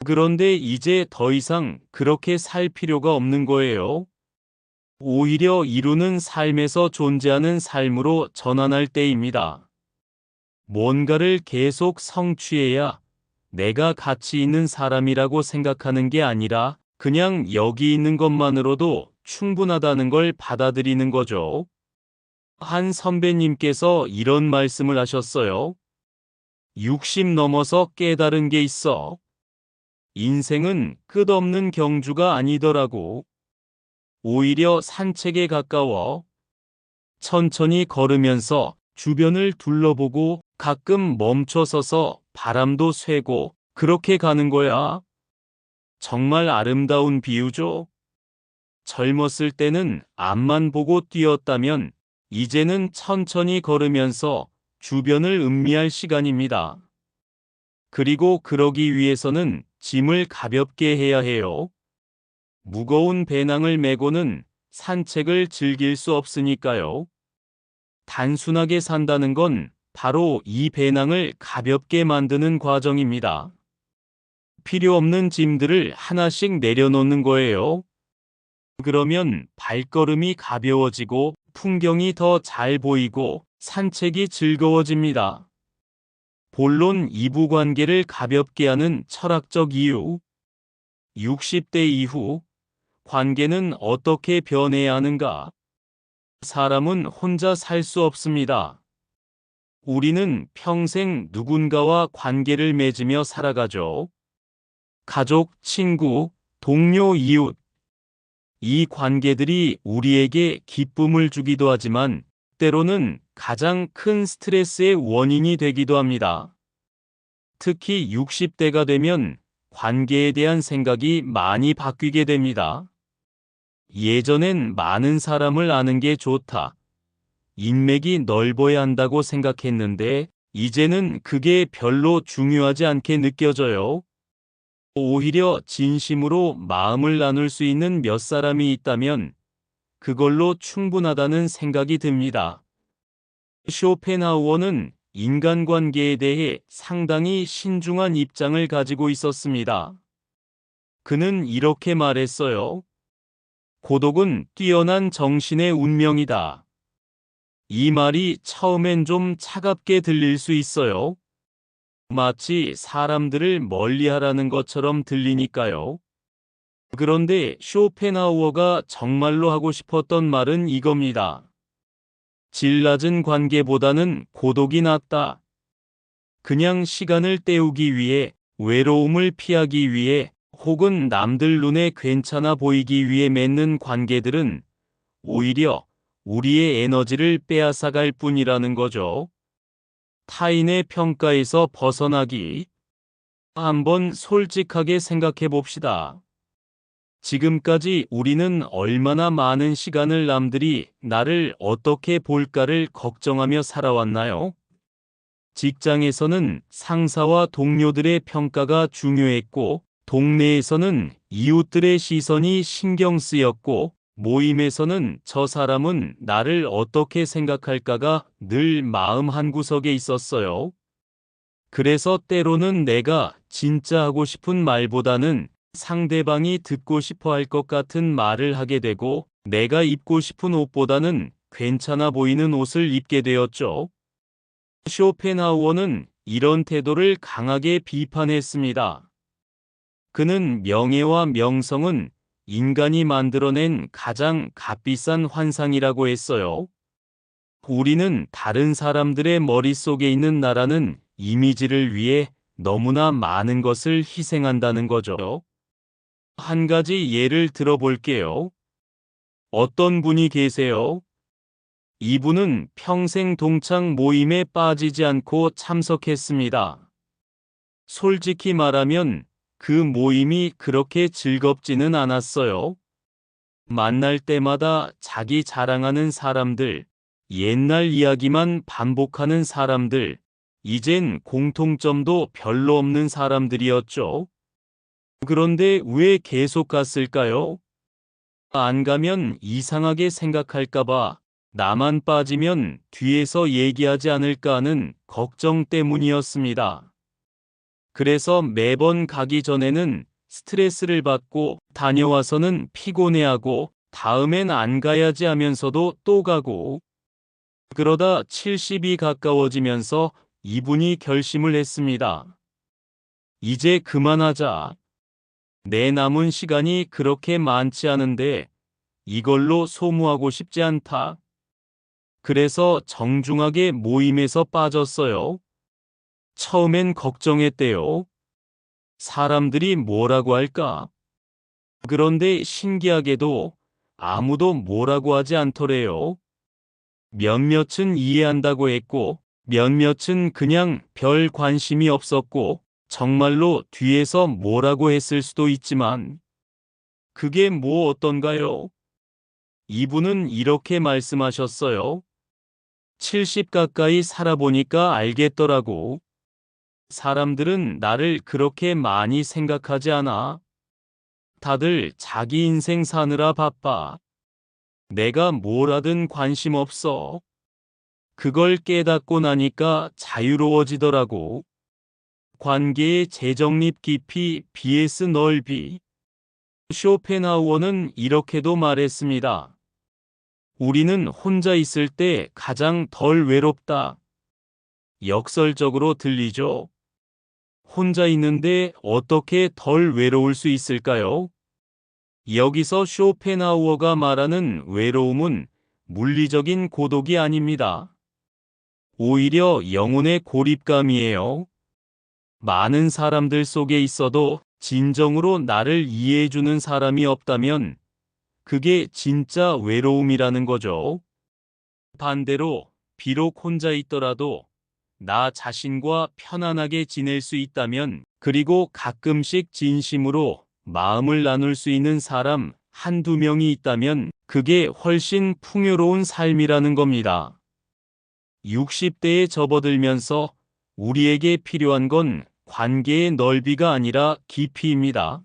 그런데 이제 더 이상 그렇게 살 필요가 없는 거예요. 오히려 이루는 삶에서 존재하는 삶으로 전환할 때입니다. 뭔가를 계속 성취해야 내가 가치 있는 사람이라고 생각하는 게 아니라 그냥 여기 있는 것만으로도 충분하다는 걸 받아들이는 거죠. 한 선배님께서 이런 말씀을 하셨어요. 60 넘어서 깨달은 게 있어. 인생은 끝없는 경주가 아니더라고. 오히려 산책에 가까워. 천천히 걸으면서 주변을 둘러보고 가끔 멈춰서서 바람도 쐬고 그렇게 가는 거야. 정말 아름다운 비유죠. 젊었을 때는 앞만 보고 뛰었다면 이제는 천천히 걸으면서 주변을 음미할 시간입니다. 그리고 그러기 위해서는 짐을 가볍게 해야 해요. 무거운 배낭을 메고는 산책을 즐길 수 없으니까요. 단순하게 산다는 건 바로 이 배낭을 가볍게 만드는 과정입니다. 필요 없는 짐들을 하나씩 내려놓는 거예요. 그러면 발걸음이 가벼워지고 풍경이 더 잘 보이고 산책이 즐거워집니다. 본론 이부 관계를 가볍게 하는 철학적 이유. 60대 이후 관계는 어떻게 변해야 하는가? 사람은 혼자 살 수 없습니다. 우리는 평생 누군가와 관계를 맺으며 살아가죠. 가족, 친구, 동료, 이웃. 이 관계들이 우리에게 기쁨을 주기도 하지만 때로는 가장 큰 스트레스의 원인이 되기도 합니다. 특히 60대가 되면 관계에 대한 생각이 많이 바뀌게 됩니다. 예전엔 많은 사람을 아는 게 좋다. 인맥이 넓어야 한다고 생각했는데 이제는 그게 별로 중요하지 않게 느껴져요. 오히려 진심으로 마음을 나눌 수 있는 몇 사람이 있다면 그걸로 충분하다는 생각이 듭니다. 쇼펜하우어는 인간관계에 대해 상당히 신중한 입장을 가지고 있었습니다. 그는 이렇게 말했어요. 고독은 뛰어난 정신의 운명이다. 이 말이 처음엔 좀 차갑게 들릴 수 있어요. 마치 사람들을 멀리하라는 것처럼 들리니까요. 그런데 쇼펜하우어가 정말로 하고 싶었던 말은 이겁니다. 질 낮은 관계보다는 고독이 낫다. 그냥 시간을 때우기 위해, 외로움을 피하기 위해, 혹은 남들 눈에 괜찮아 보이기 위해 맺는 관계들은 오히려 우리의 에너지를 빼앗아갈 뿐이라는 거죠. 타인의 평가에서 벗어나기. 한번 솔직하게 생각해 봅시다. 지금까지 우리는 얼마나 많은 시간을 남들이 나를 어떻게 볼까를 걱정하며 살아왔나요? 직장에서는 상사와 동료들의 평가가 중요했고, 동네에서는 이웃들의 시선이 신경 쓰였고, 모임에서는 저 사람은 나를 어떻게 생각할까가 늘 마음 한구석에 있었어요. 그래서 때로는 내가 진짜 하고 싶은 말보다는 상대방이 듣고 싶어 할 것 같은 말을 하게 되고 내가 입고 싶은 옷보다는 괜찮아 보이는 옷을 입게 되었죠. 쇼펜하우어는 이런 태도를 강하게 비판했습니다. 그는 명예와 명성은 인간이 만들어낸 가장 값비싼 환상이라고 했어요. 우리는 다른 사람들의 머릿속에 있는 나라는 이미지를 위해 너무나 많은 것을 희생한다는 거죠. 한 가지 예를 들어볼게요. 어떤 분이 계세요? 이분은 평생 동창 모임에 빠지지 않고 참석했습니다. 솔직히 말하면 그 모임이 그렇게 즐겁지는 않았어요. 만날 때마다 자기 자랑하는 사람들, 옛날 이야기만 반복하는 사람들, 이젠 공통점도 별로 없는 사람들이었죠. 그런데 왜 계속 갔을까요? 안 가면 이상하게 생각할까봐, 나만 빠지면 뒤에서 얘기하지 않을까 하는 걱정 때문이었습니다. 그래서 매번 가기 전에는 스트레스를 받고 다녀와서는 피곤해하고 다음엔 안 가야지 하면서도 또 가고, 그러다 70이 가까워지면서 이분이 결심을 했습니다. 이제 그만하자. 내 남은 시간이 그렇게 많지 않은데 이걸로 소모하고 싶지 않다. 그래서 정중하게 모임에서 빠졌어요. 처음엔 걱정했대요. 사람들이 뭐라고 할까? 그런데 신기하게도 아무도 뭐라고 하지 않더래요. 몇몇은 이해한다고 했고, 몇몇은 그냥 별 관심이 없었고, 정말로 뒤에서 뭐라고 했을 수도 있지만, 그게 뭐 어떤가요? 이분은 이렇게 말씀하셨어요. 70 가까이 살아보니까 알겠더라고. 사람들은 나를 그렇게 많이 생각하지 않아. 다들 자기 인생 사느라 바빠. 내가 뭘 하든 관심 없어. 그걸 깨닫고 나니까 자유로워지더라고. 관계의 재정립 깊이 vs 넓이. 쇼펜하우어는 이렇게도 말했습니다. 우리는 혼자 있을 때 가장 덜 외롭다. 역설적으로 들리죠? 혼자 있는데 어떻게 덜 외로울 수 있을까요? 여기서 쇼펜하우어가 말하는 외로움은 물리적인 고독이 아닙니다. 오히려 영혼의 고립감이에요. 많은 사람들 속에 있어도 진정으로 나를 이해해주는 사람이 없다면 그게 진짜 외로움이라는 거죠. 반대로 비록 혼자 있더라도 나 자신과 편안하게 지낼 수 있다면, 그리고 가끔씩 진심으로 마음을 나눌 수 있는 사람 한두 명이 있다면 그게 훨씬 풍요로운 삶이라는 겁니다. 60대에 접어들면서 우리에게 필요한 건 관계의 넓이가 아니라 깊이입니다.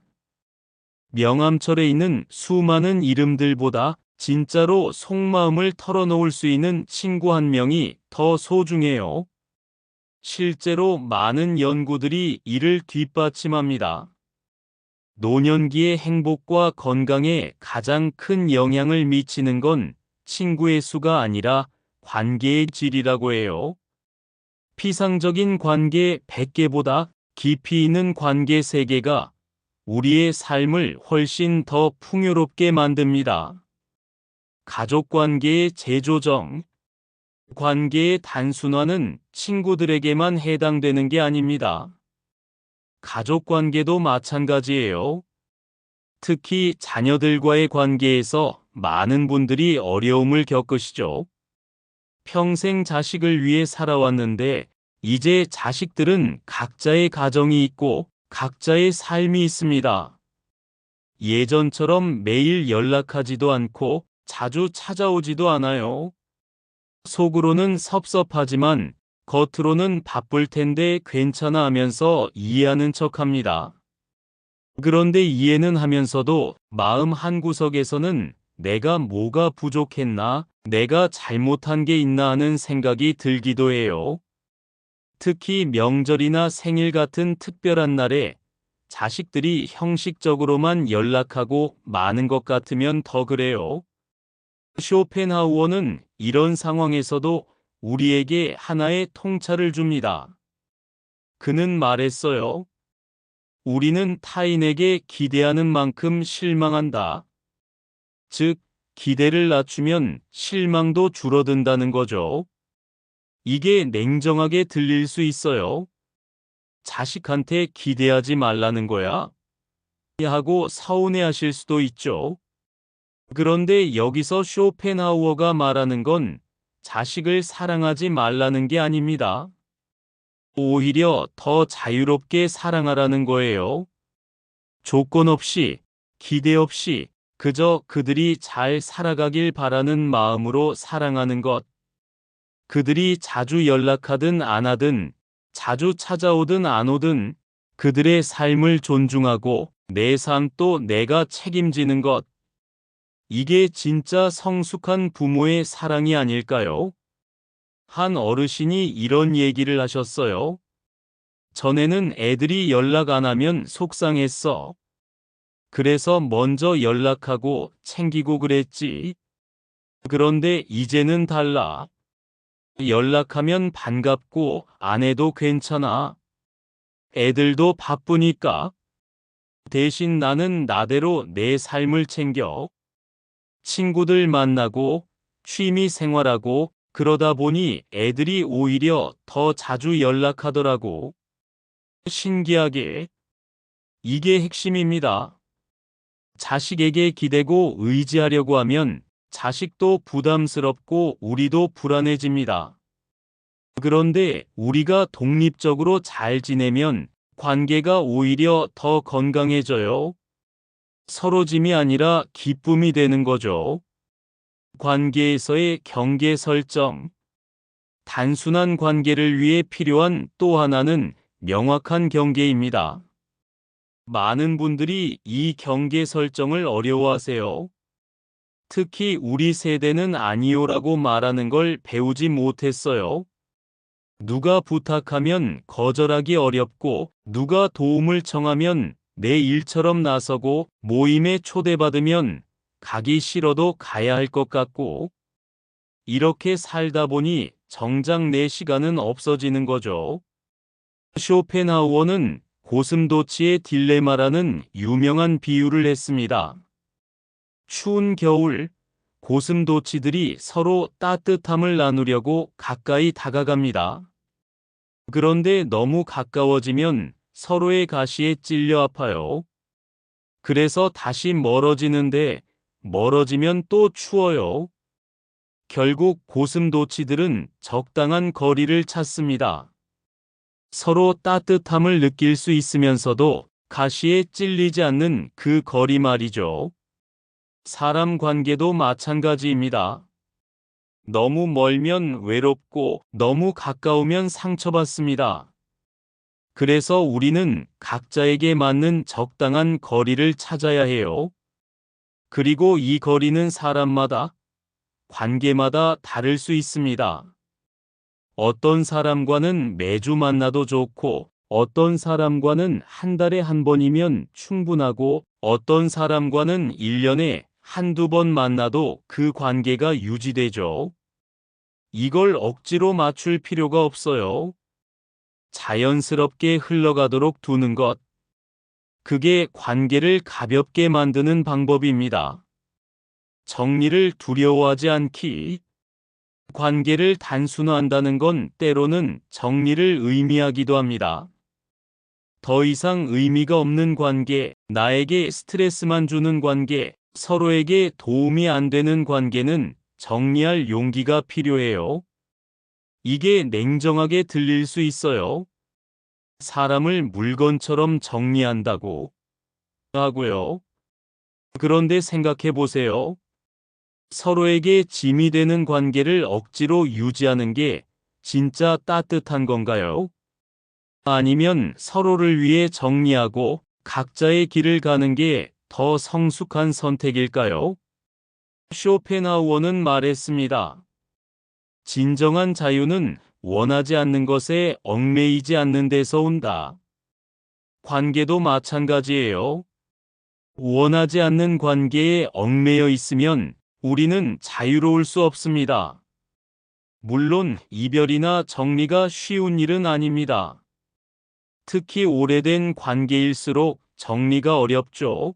명함철에 있는 수많은 이름들보다 진짜로 속마음을 털어놓을 수 있는 친구 한 명이 더 소중해요. 실제로 많은 연구들이 이를 뒷받침합니다. 노년기의 행복과 건강에 가장 큰 영향을 미치는 건 친구의 수가 아니라 관계의 질이라고 해요. 피상적인 관계 100개보다 깊이 있는 관계 3개가 우리의 삶을 훨씬 더 풍요롭게 만듭니다. 가족 관계의 재조정. 관계의 단순화는 친구들에게만 해당되는 게 아닙니다. 가족 관계도 마찬가지예요. 특히 자녀들과의 관계에서 많은 분들이 어려움을 겪으시죠. 평생 자식을 위해 살아왔는데 이제 자식들은 각자의 가정이 있고 각자의 삶이 있습니다. 예전처럼 매일 연락하지도 않고 자주 찾아오지도 않아요. 속으로는 섭섭하지만 겉으로는 바쁠 텐데 괜찮아 하면서 이해하는 척합니다. 그런데 이해는 하면서도 마음 한구석에서는 내가 뭐가 부족했나, 내가 잘못한 게 있나 하는 생각이 들기도 해요. 특히 명절이나 생일 같은 특별한 날에 자식들이 형식적으로만 연락하고 많은 것 같으면 더 그래요. 쇼펜하우어는 이런 상황에서도 우리에게 하나의 통찰을 줍니다. 그는 말했어요. 우리는 타인에게 기대하는 만큼 실망한다. 즉, 기대를 낮추면 실망도 줄어든다는 거죠. 이게 냉정하게 들릴 수 있어요. 자식한테 기대하지 말라는 거야? 하고 서운해하실 수도 있죠. 그런데 여기서 쇼펜하우어가 말하는 건 자식을 사랑하지 말라는 게 아닙니다. 오히려 더 자유롭게 사랑하라는 거예요. 조건 없이, 기대 없이, 그저 그들이 잘 살아가길 바라는 마음으로 사랑하는 것. 그들이 자주 연락하든 안 하든, 자주 찾아오든 안 오든, 그들의 삶을 존중하고 내 삶도 내가 책임지는 것. 이게 진짜 성숙한 부모의 사랑이 아닐까요? 한 어르신이 이런 얘기를 하셨어요. 전에는 애들이 연락 안 하면 속상했어. 그래서 먼저 연락하고 챙기고 그랬지. 그런데 이제는 달라. 연락하면 반갑고 안 해도 괜찮아. 애들도 바쁘니까. 대신 나는 나대로 내 삶을 챙겨. 친구들 만나고 취미 생활하고 그러다 보니 애들이 오히려 더 자주 연락하더라고. 신기하게. 이게 핵심입니다. 자식에게 기대고 의지하려고 하면 자식도 부담스럽고 우리도 불안해집니다. 그런데 우리가 독립적으로 잘 지내면 관계가 오히려 더 건강해져요. 서로 짐이 아니라 기쁨이 되는 거죠. 관계에서의 경계 설정. 단순한 관계를 위해 필요한 또 하나는 명확한 경계입니다. 많은 분들이 이 경계 설정을 어려워하세요. 특히 우리 세대는 아니요라고 말하는 걸 배우지 못했어요. 누가 부탁하면 거절하기 어렵고, 누가 도움을 청하면 내 일처럼 나서고, 모임에 초대받으면 가기 싫어도 가야 할 것 같고, 이렇게 살다 보니 정작 내 시간은 없어지는 거죠. 쇼펜하우어는 고슴도치의 딜레마라는 유명한 비유를 했습니다. 추운 겨울, 고슴도치들이 서로 따뜻함을 나누려고 가까이 다가갑니다. 그런데 너무 가까워지면 서로의 가시에 찔려 아파요. 그래서 다시 멀어지는데 멀어지면 또 추워요. 결국 고슴도치들은 적당한 거리를 찾습니다. 서로 따뜻함을 느낄 수 있으면서도 가시에 찔리지 않는 그 거리 말이죠. 사람 관계도 마찬가지입니다. 너무 멀면 외롭고 너무 가까우면 상처받습니다. 그래서 우리는 각자에게 맞는 적당한 거리를 찾아야 해요. 그리고 이 거리는 사람마다, 관계마다 다를 수 있습니다. 어떤 사람과는 매주 만나도 좋고, 어떤 사람과는 한 달에 한 번이면 충분하고, 어떤 사람과는 1년에 한두 번 만나도 그 관계가 유지되죠. 이걸 억지로 맞출 필요가 없어요. 자연스럽게 흘러가도록 두는 것. 그게 관계를 가볍게 만드는 방법입니다. 정리를 두려워하지 않기. 관계를 단순화한다는 건 때로는 정리를 의미하기도 합니다. 더 이상 의미가 없는 관계, 나에게 스트레스만 주는 관계, 서로에게 도움이 안 되는 관계는 정리할 용기가 필요해요. 이게 냉정하게 들릴 수 있어요. 사람을 물건처럼 정리한다고 하고요. 그런데 생각해 보세요. 서로에게 짐이 되는 관계를 억지로 유지하는 게 진짜 따뜻한 건가요? 아니면 서로를 위해 정리하고 각자의 길을 가는 게 더 성숙한 선택일까요? 쇼펜하우어는 말했습니다. 진정한 자유는 원하지 않는 것에 얽매이지 않는 데서 온다. 관계도 마찬가지예요. 원하지 않는 관계에 얽매여 있으면 우리는 자유로울 수 없습니다. 물론 이별이나 정리가 쉬운 일은 아닙니다. 특히 오래된 관계일수록 정리가 어렵죠.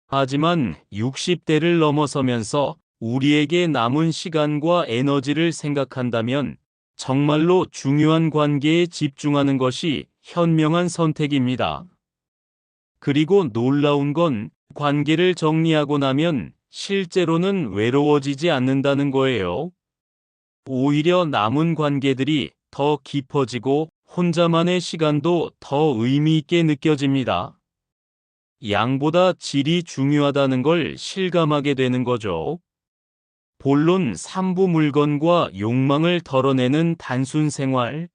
하지만 60대를 넘어서면서 우리에게 남은 시간과 에너지를 생각한다면 정말로 중요한 관계에 집중하는 것이 현명한 선택입니다. 그리고 놀라운 건 관계를 정리하고 나면 실제로는 외로워지지 않는다는 거예요. 오히려 남은 관계들이 더 깊어지고 혼자만의 시간도 더 의미 있게 느껴집니다. 양보다 질이 중요하다는 걸 실감하게 되는 거죠. 본론 3부 물건과 욕망을 덜어내는 단순 생활.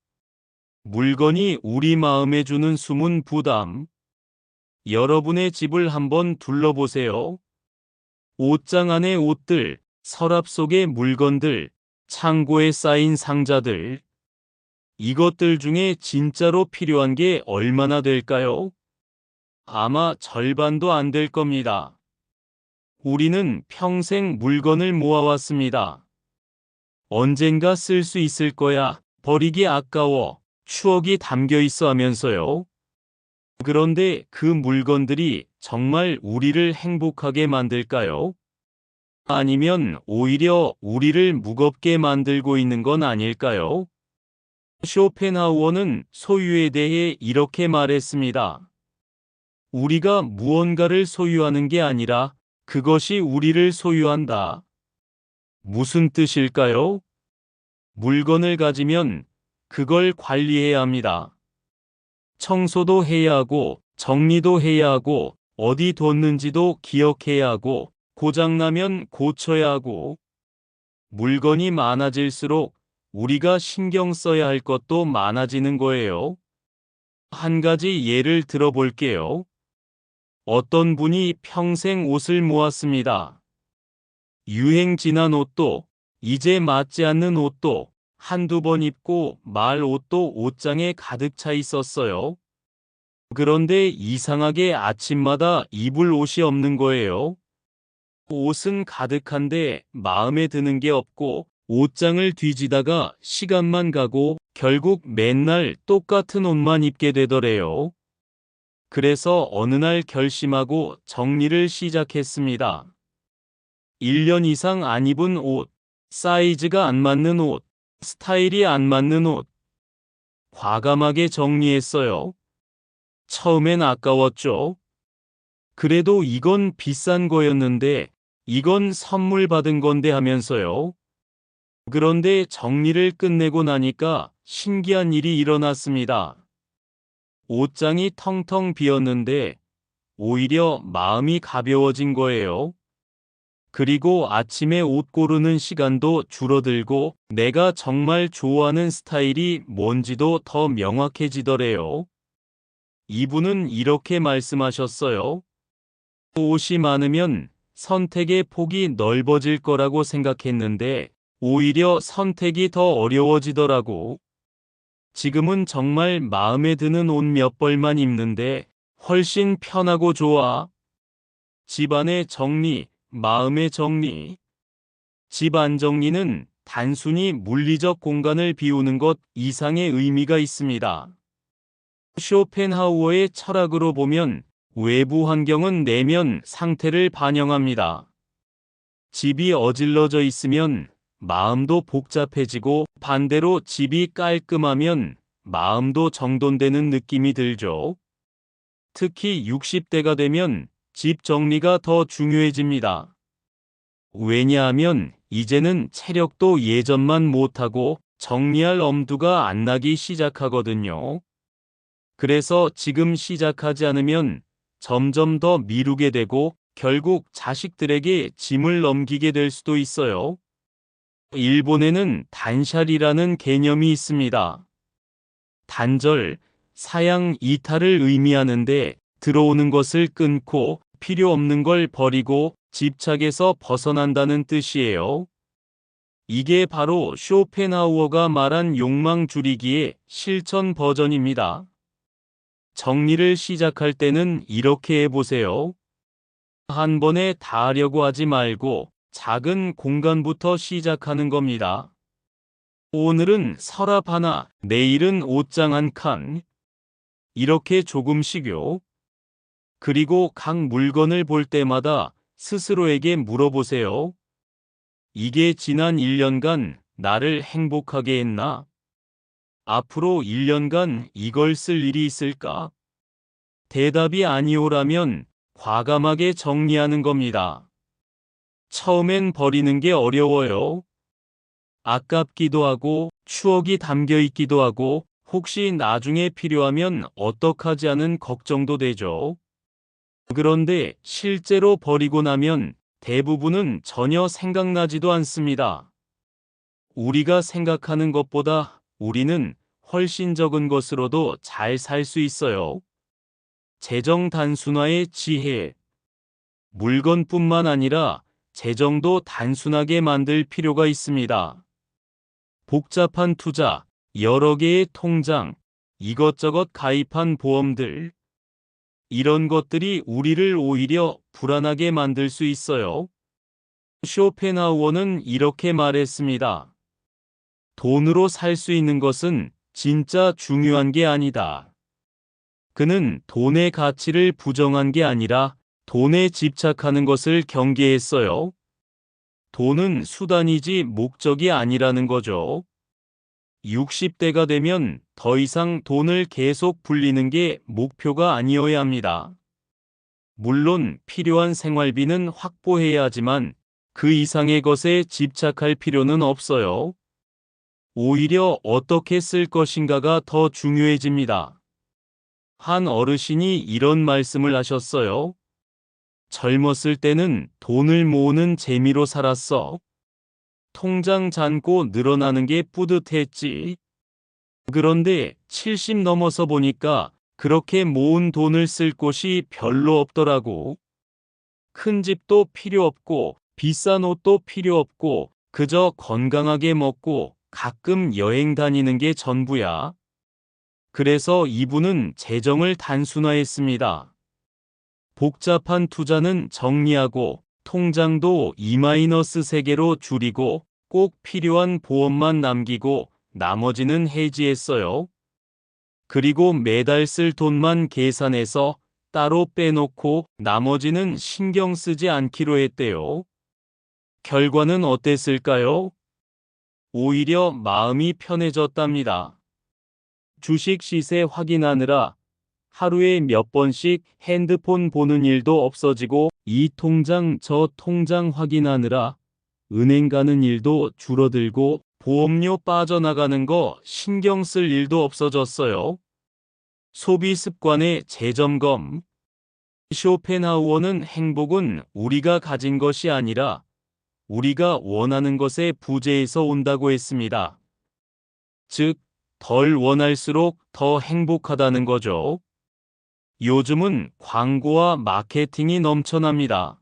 물건이 우리 마음에 주는 숨은 부담. 여러분의 집을 한번 둘러보세요. 옷장 안의 옷들, 서랍 속의 물건들, 창고에 쌓인 상자들. 이것들 중에 진짜로 필요한 게 얼마나 될까요? 아마 절반도 안 될 겁니다. 우리는 평생 물건을 모아왔습니다. 언젠가 쓸 수 있을 거야, 버리기 아까워, 추억이 담겨 있어 하면서요. 그런데 그 물건들이 정말 우리를 행복하게 만들까요? 아니면 오히려 우리를 무겁게 만들고 있는 건 아닐까요? 쇼펜하우어는 소유에 대해 이렇게 말했습니다. 우리가 무언가를 소유하는 게 아니라 그것이 우리를 소유한다. 무슨 뜻일까요? 물건을 가지면 그걸 관리해야 합니다. 청소도 해야 하고, 정리도 해야 하고, 어디 뒀는지도 기억해야 하고, 고장나면 고쳐야 하고. 물건이 많아질수록 우리가 신경 써야 할 것도 많아지는 거예요. 한 가지 예를 들어볼게요. 어떤 분이 평생 옷을 모았습니다. 유행 지난 옷도, 이제 맞지 않는 옷도, 한두 번 입고 말 옷도 옷장에 가득 차 있었어요. 그런데 이상하게 아침마다 입을 옷이 없는 거예요. 옷은 가득한데 마음에 드는 게 없고, 옷장을 뒤지다가 시간만 가고 결국 맨날 똑같은 옷만 입게 되더래요. 그래서 어느 날 결심하고 정리를 시작했습니다. 1년 이상 안 입은 옷, 사이즈가 안 맞는 옷, 스타일이 안 맞는 옷. 과감하게 정리했어요. 처음엔 아까웠죠. 그래도 이건 비싼 거였는데, 이건 선물 받은 건데 하면서요. 그런데 정리를 끝내고 나니까 신기한 일이 일어났습니다. 옷장이 텅텅 비었는데 오히려 마음이 가벼워진 거예요. 그리고 아침에 옷 고르는 시간도 줄어들고 내가 정말 좋아하는 스타일이 뭔지도 더 명확해지더래요. 이분은 이렇게 말씀하셨어요. 옷이 많으면 선택의 폭이 넓어질 거라고 생각했는데 오히려 선택이 더 어려워지더라고. 지금은 정말 마음에 드는 옷 몇 벌만 입는데 훨씬 편하고 좋아. 집안의 정리, 마음의 정리. 집 안 정리는 단순히 물리적 공간을 비우는 것 이상의 의미가 있습니다. 쇼펜하우어의 철학으로 보면 외부 환경은 내면 상태를 반영합니다. 집이 어질러져 있으면 마음도 복잡해지고 반대로 집이 깔끔하면 마음도 정돈되는 느낌이 들죠. 특히 60대가 되면 집 정리가 더 중요해집니다. 왜냐하면 이제는 체력도 예전만 못하고 정리할 엄두가 안 나기 시작하거든요. 그래서 지금 시작하지 않으면 점점 더 미루게 되고 결국 자식들에게 짐을 넘기게 될 수도 있어요. 일본에는 단샬이라는 개념이 있습니다. 단절, 사양 이탈을 의미하는데 들어오는 것을 끊고 필요 없는 걸 버리고 집착에서 벗어난다는 뜻이에요. 이게 바로 쇼펜하우어가 말한 욕망 줄이기의 실천 버전입니다. 정리를 시작할 때는 이렇게 해보세요. 한 번에 다 하려고 하지 말고 작은 공간부터 시작하는 겁니다. 오늘은 서랍 하나, 내일은 옷장 한 칸. 이렇게 조금씩요. 그리고 각 물건을 볼 때마다 스스로에게 물어보세요. 이게 지난 1년간 나를 행복하게 했나? 앞으로 1년간 이걸 쓸 일이 있을까? 대답이 아니오라면 과감하게 정리하는 겁니다. 처음엔 버리는 게 어려워요. 아깝기도 하고 추억이 담겨 있기도 하고 혹시 나중에 필요하면 어떡하지 하는 걱정도 되죠. 그런데 실제로 버리고 나면 대부분은 전혀 생각나지도 않습니다. 우리가 생각하는 것보다 우리는 훨씬 적은 것으로도 잘 살 수 있어요. 재정 단순화의 지혜. 물건뿐만 아니라 재정도 단순하게 만들 필요가 있습니다. 복잡한 투자, 여러 개의 통장, 이것저것 가입한 보험들. 이런 것들이 우리를 오히려 불안하게 만들 수 있어요. 쇼펜하우어는 이렇게 말했습니다. 돈으로 살 수 있는 것은 진짜 중요한 게 아니다. 그는 돈의 가치를 부정한 게 아니라 돈에 집착하는 것을 경계했어요. 돈은 수단이지 목적이 아니라는 거죠. 60대가 되면 더 이상 돈을 계속 불리는 게 목표가 아니어야 합니다. 물론 필요한 생활비는 확보해야 하지만 그 이상의 것에 집착할 필요는 없어요. 오히려 어떻게 쓸 것인가가 더 중요해집니다. 한 어르신이 이런 말씀을 하셨어요. 젊었을 때는 돈을 모으는 재미로 살았어. 통장 잔고 늘어나는 게 뿌듯했지. 그런데 70 넘어서 보니까 그렇게 모은 돈을 쓸 곳이 별로 없더라고. 큰 집도 필요 없고 비싼 옷도 필요 없고 그저 건강하게 먹고 가끔 여행 다니는 게 전부야. 그래서 이분은 재정을 단순화했습니다. 복잡한 투자는 정리하고 통장도 E-3개로 줄이고 꼭 필요한 보험만 남기고 나머지는 해지했어요. 그리고 매달 쓸 돈만 계산해서 따로 빼놓고 나머지는 신경 쓰지 않기로 했대요. 결과는 어땠을까요? 오히려 마음이 편해졌답니다. 주식 시세 확인하느라 하루에 몇 번씩 핸드폰 보는 일도 없어지고 이 통장 저 통장 확인하느라 은행 가는 일도 줄어들고 보험료 빠져나가는 거 신경 쓸 일도 없어졌어요. 소비 습관의 재점검. 쇼펜하우어는 행복은 우리가 가진 것이 아니라 우리가 원하는 것의 부재에서 온다고 했습니다. 즉, 덜 원할수록 더 행복하다는 거죠. 요즘은 광고와 마케팅이 넘쳐납니다.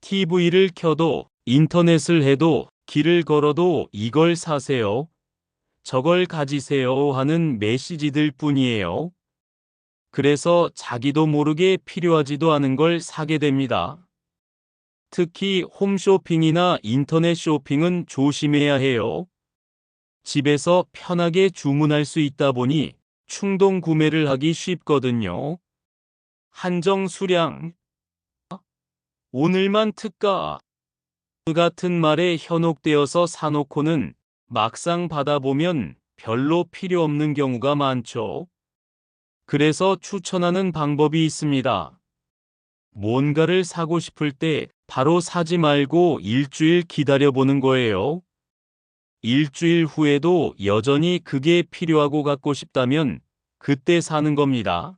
TV를 켜도 인터넷을 해도 길을 걸어도 이걸 사세요. 저걸 가지세요 하는 메시지들 뿐이에요. 그래서 자기도 모르게 필요하지도 않은 걸 사게 됩니다. 특히 홈쇼핑이나 인터넷 쇼핑은 조심해야 해요. 집에서 편하게 주문할 수 있다 보니 충동 구매를 하기 쉽거든요. 한정 수량, 오늘만 특가 같은 말에 현혹되어서 사놓고는 막상 받아보면 별로 필요 없는 경우가 많죠. 그래서 추천하는 방법이 있습니다. 뭔가를 사고 싶을 때 바로 사지 말고 일주일 기다려보는 거예요. 일주일 후에도 여전히 그게 필요하고 갖고 싶다면 그때 사는 겁니다.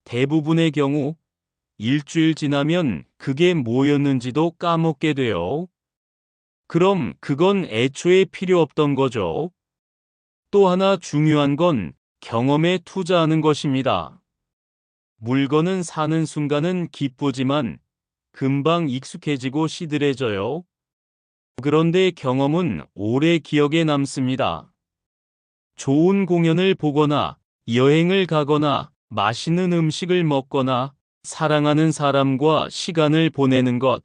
대부분의 경우 일주일 지나면 그게 뭐였는지도 까먹게 돼요. 그럼 그건 애초에 필요 없던 거죠. 또 하나 중요한 건 경험에 투자하는 것입니다. 물건은 사는 순간은 기쁘지만 금방 익숙해지고 시들해져요. 그런데 경험은 오래 기억에 남습니다. 좋은 공연을 보거나 여행을 가거나 맛있는 음식을 먹거나 사랑하는 사람과 시간을 보내는 것.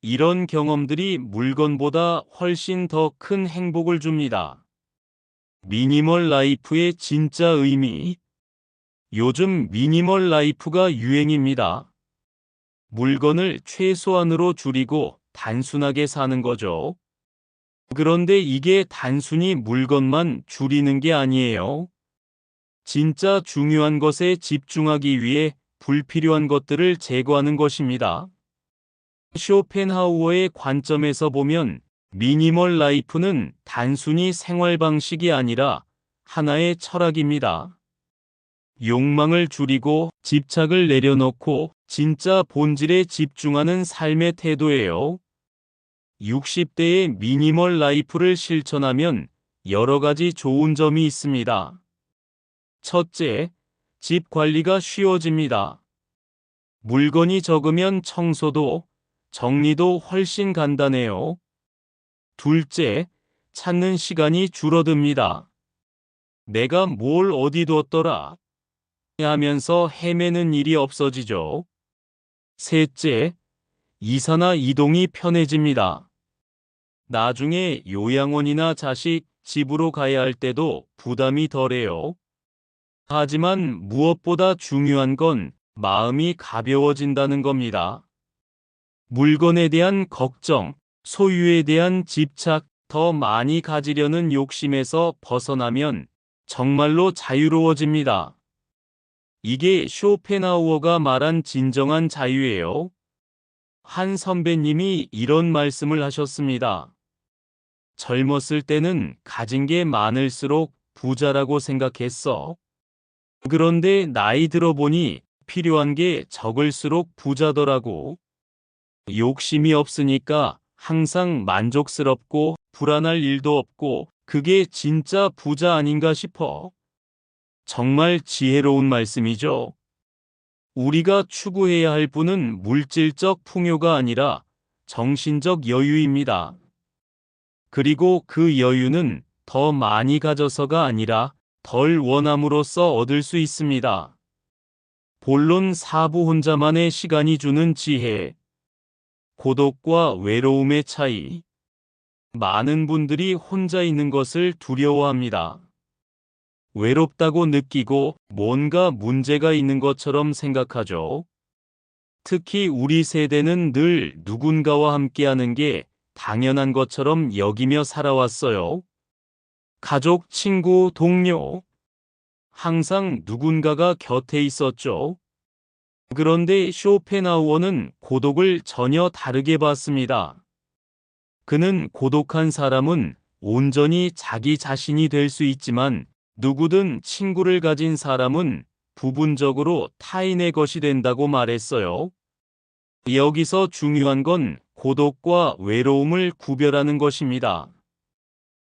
이런 경험들이 물건보다 훨씬 더 큰 행복을 줍니다. 미니멀 라이프의 진짜 의미. 요즘 미니멀 라이프가 유행입니다. 물건을 최소한으로 줄이고 단순하게 사는 거죠. 그런데 이게 단순히 물건만 줄이는 게 아니에요. 진짜 중요한 것에 집중하기 위해 불필요한 것들을 제거하는 것입니다. 쇼펜하우어의 관점에서 보면 미니멀 라이프는 단순히 생활 방식이 아니라 하나의 철학입니다. 욕망을 줄이고 집착을 내려놓고 진짜 본질에 집중하는 삶의 태도예요. 60대의 미니멀 라이프를 실천하면 여러 가지 좋은 점이 있습니다. 첫째, 집 관리가 쉬워집니다. 물건이 적으면 청소도, 정리도 훨씬 간단해요. 둘째, 찾는 시간이 줄어듭니다. 내가 뭘 어디 뒀더라 하면서 헤매는 일이 없어지죠. 셋째, 이사나 이동이 편해집니다. 나중에 요양원이나 자식 집으로 가야 할 때도 부담이 덜해요. 하지만 무엇보다 중요한 건 마음이 가벼워진다는 겁니다. 물건에 대한 걱정, 소유에 대한 집착, 더 많이 가지려는 욕심에서 벗어나면 정말로 자유로워집니다. 이게 쇼펜하우어가 말한 진정한 자유예요. 한 선배님이 이런 말씀을 하셨습니다. 젊었을 때는 가진 게 많을수록 부자라고 생각했어. 그런데 나이 들어보니 필요한 게 적을수록 부자더라고. 욕심이 없으니까 항상 만족스럽고 불안할 일도 없고 그게 진짜 부자 아닌가 싶어. 정말 지혜로운 말씀이죠. 우리가 추구해야 할 분은 물질적 풍요가 아니라 정신적 여유입니다. 그리고 그 여유는 더 많이 가져서가 아니라 덜 원함으로써 얻을 수 있습니다. 본론 4부 혼자만의 시간이 주는 지혜. 고독과 외로움의 차이. 많은 분들이 혼자 있는 것을 두려워합니다. 외롭다고 느끼고 뭔가 문제가 있는 것처럼 생각하죠. 특히 우리 세대는 늘 누군가와 함께하는 게 당연한 것처럼 여기며 살아왔어요. 가족, 친구, 동료. 항상 누군가가 곁에 있었죠. 그런데 쇼펜하우어는 고독을 전혀 다르게 봤습니다. 그는 고독한 사람은 온전히 자기 자신이 될 수 있지만 누구든 친구를 가진 사람은 부분적으로 타인의 것이 된다고 말했어요. 여기서 중요한 건 고독과 외로움을 구별하는 것입니다.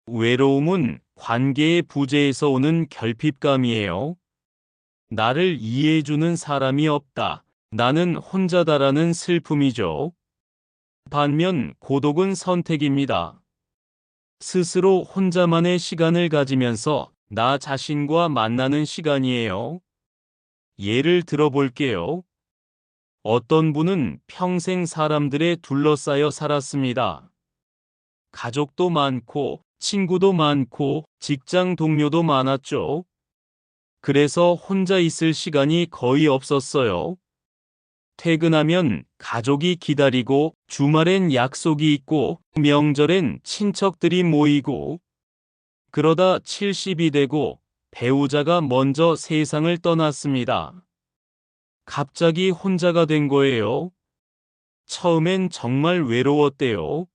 외로움은 관계의 부재에서 오는 결핍감이에요. 나를 이해해주는 사람이 없다. 나는 혼자다라는 슬픔이죠. 반면 고독은 선택입니다. 스스로 혼자만의 시간을 가지면서 나 자신과 만나는 시간이에요. 예를 들어볼게요. 어떤 분은 평생 사람들에 둘러싸여 살았습니다. 가족도 많고, 친구도 많고, 직장 동료도 많았죠. 그래서 혼자 있을 시간이 거의 없었어요. 퇴근하면 가족이 기다리고, 주말엔 약속이 있고, 명절엔 친척들이 모이고, 그러다 70이 되고 배우자가 먼저 세상을 떠났습니다. 갑자기 혼자가 된 거예요. 처음엔 정말 외로웠대요.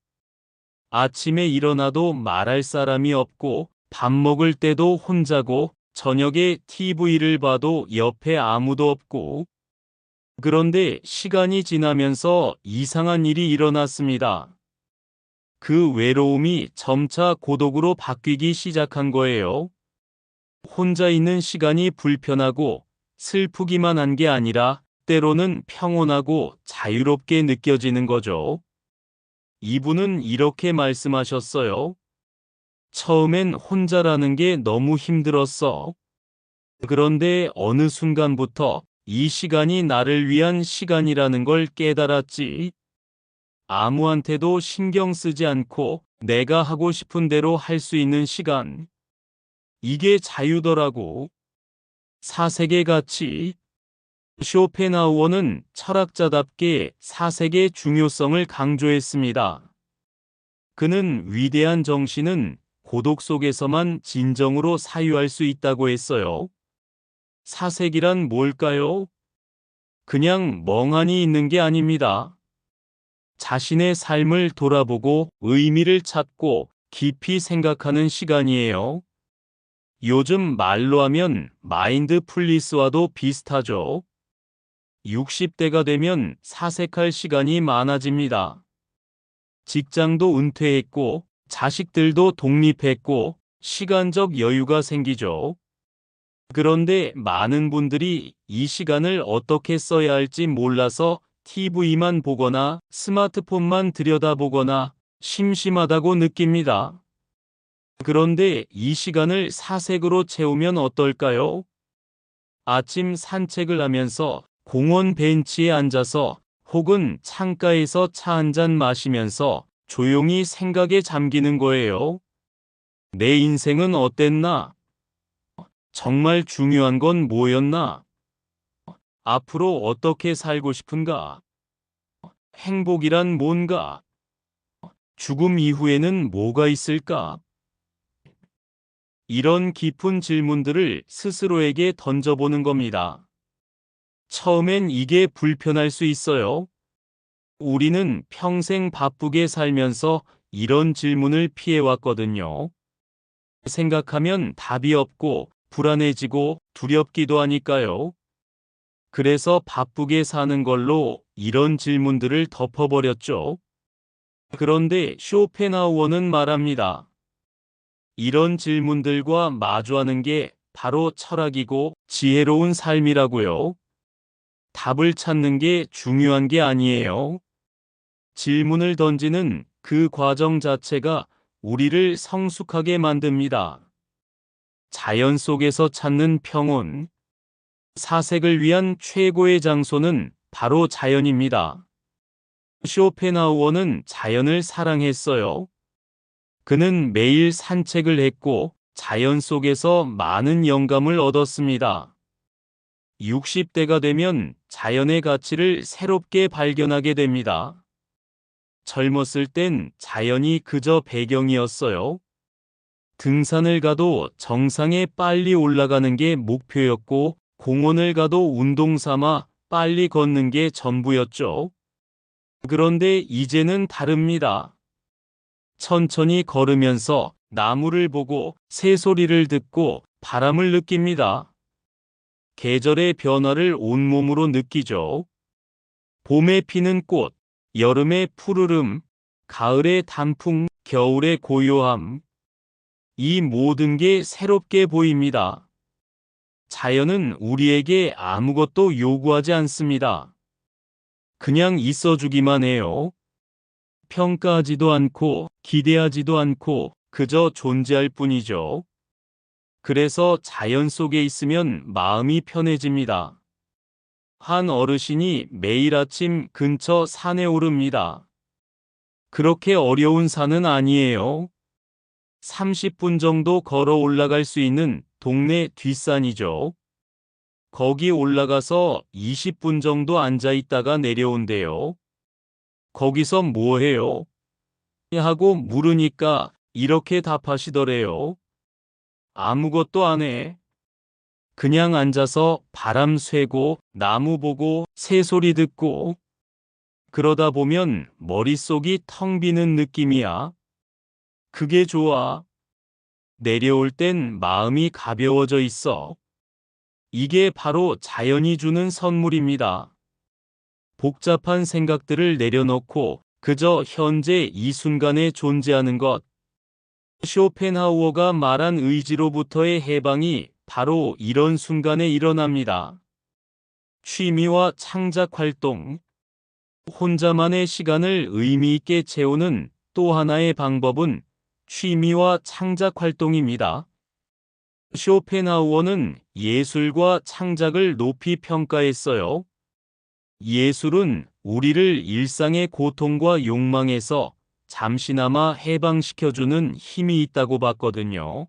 아침에 일어나도 말할 사람이 없고 밥 먹을 때도 혼자고 저녁에 TV를 봐도 옆에 아무도 없고. 그런데 시간이 지나면서 이상한 일이 일어났습니다. 그 외로움이 점차 고독으로 바뀌기 시작한 거예요. 혼자 있는 시간이 불편하고 슬프기만 한 게 아니라 때로는 평온하고 자유롭게 느껴지는 거죠. 이분은 이렇게 말씀하셨어요. 처음엔 혼자라는 게 너무 힘들었어. 그런데 어느 순간부터 이 시간이 나를 위한 시간이라는 걸 깨달았지. 아무한테도 신경 쓰지 않고 내가 하고 싶은 대로 할 수 있는 시간. 이게 자유더라고. 사색의 가치. 쇼펜하우어는 철학자답게 사색의 중요성을 강조했습니다. 그는 위대한 정신은 고독 속에서만 진정으로 사유할 수 있다고 했어요. 사색이란 뭘까요? 그냥 멍하니 있는 게 아닙니다. 자신의 삶을 돌아보고 의미를 찾고 깊이 생각하는 시간이에요. 요즘 말로 하면 마인드풀리스와도 비슷하죠. 60대가 되면 사색할 시간이 많아집니다. 직장도 은퇴했고, 자식들도 독립했고, 시간적 여유가 생기죠. 그런데 많은 분들이 이 시간을 어떻게 써야 할지 몰라서 TV만 보거나 스마트폰만 들여다보거나 심심하다고 느낍니다. 그런데 이 시간을 사색으로 채우면 어떨까요? 아침 산책을 하면서 공원 벤치에 앉아서 혹은 창가에서 차 한 잔 마시면서 조용히 생각에 잠기는 거예요. 내 인생은 어땠나? 정말 중요한 건 뭐였나? 앞으로 어떻게 살고 싶은가? 행복이란 뭔가? 죽음 이후에는 뭐가 있을까? 이런 깊은 질문들을 스스로에게 던져보는 겁니다. 처음엔 이게 불편할 수 있어요. 우리는 평생 바쁘게 살면서 이런 질문을 피해왔거든요. 생각하면 답이 없고 불안해지고 두렵기도 하니까요. 그래서 바쁘게 사는 걸로 이런 질문들을 덮어버렸죠. 그런데 쇼펜하우어는 말합니다. 이런 질문들과 마주하는 게 바로 철학이고 지혜로운 삶이라고요. 답을 찾는 게 중요한 게 아니에요. 질문을 던지는 그 과정 자체가 우리를 성숙하게 만듭니다. 자연 속에서 찾는 평온. 사색을 위한 최고의 장소는 바로 자연입니다. 쇼펜하우어는 자연을 사랑했어요. 그는 매일 산책을 했고 자연 속에서 많은 영감을 얻었습니다. 60대가 되면 자연의 가치를 새롭게 발견하게 됩니다. 젊었을 땐 자연이 그저 배경이었어요. 등산을 가도 정상에 빨리 올라가는 게 목표였고, 공원을 가도 운동 삼아 빨리 걷는 게 전부였죠. 그런데 이제는 다릅니다. 천천히 걸으면서 나무를 보고 새소리를 듣고 바람을 느낍니다. 계절의 변화를 온몸으로 느끼죠. 봄에 피는 꽃, 여름의 푸르름, 가을의 단풍, 겨울의 고요함. 이 모든 게 새롭게 보입니다. 자연은 우리에게 아무것도 요구하지 않습니다. 그냥 있어주기만 해요. 평가하지도 않고 기대하지도 않고 그저 존재할 뿐이죠. 그래서 자연 속에 있으면 마음이 편해집니다. 한 어르신이 매일 아침 근처 산에 오릅니다. 그렇게 어려운 산은 아니에요. 30분 정도 걸어 올라갈 수 있는 동네 뒷산이죠. 거기 올라가서 20분 정도 앉아 있다가 내려온대요. 거기서 뭐 해요? 하고 물으니까 이렇게 답하시더래요. 아무것도 안 해. 그냥 앉아서 바람 쐬고 나무 보고 새소리 듣고 그러다 보면 머릿속이 텅 비는 느낌이야. 그게 좋아. 내려올 땐 마음이 가벼워져 있어. 이게 바로 자연이 주는 선물입니다. 복잡한 생각들을 내려놓고 그저 현재 이 순간에 존재하는 것. 쇼펜하우어가 말한 의지로부터의 해방이 바로 이런 순간에 일어납니다. 취미와 창작 활동. 혼자만의 시간을 의미 있게 채우는 또 하나의 방법은 취미와 창작 활동입니다. 쇼펜하우어는 예술과 창작을 높이 평가했어요. 예술은 우리를 일상의 고통과 욕망에서 잠시나마 해방시켜주는 힘이 있다고 봤거든요.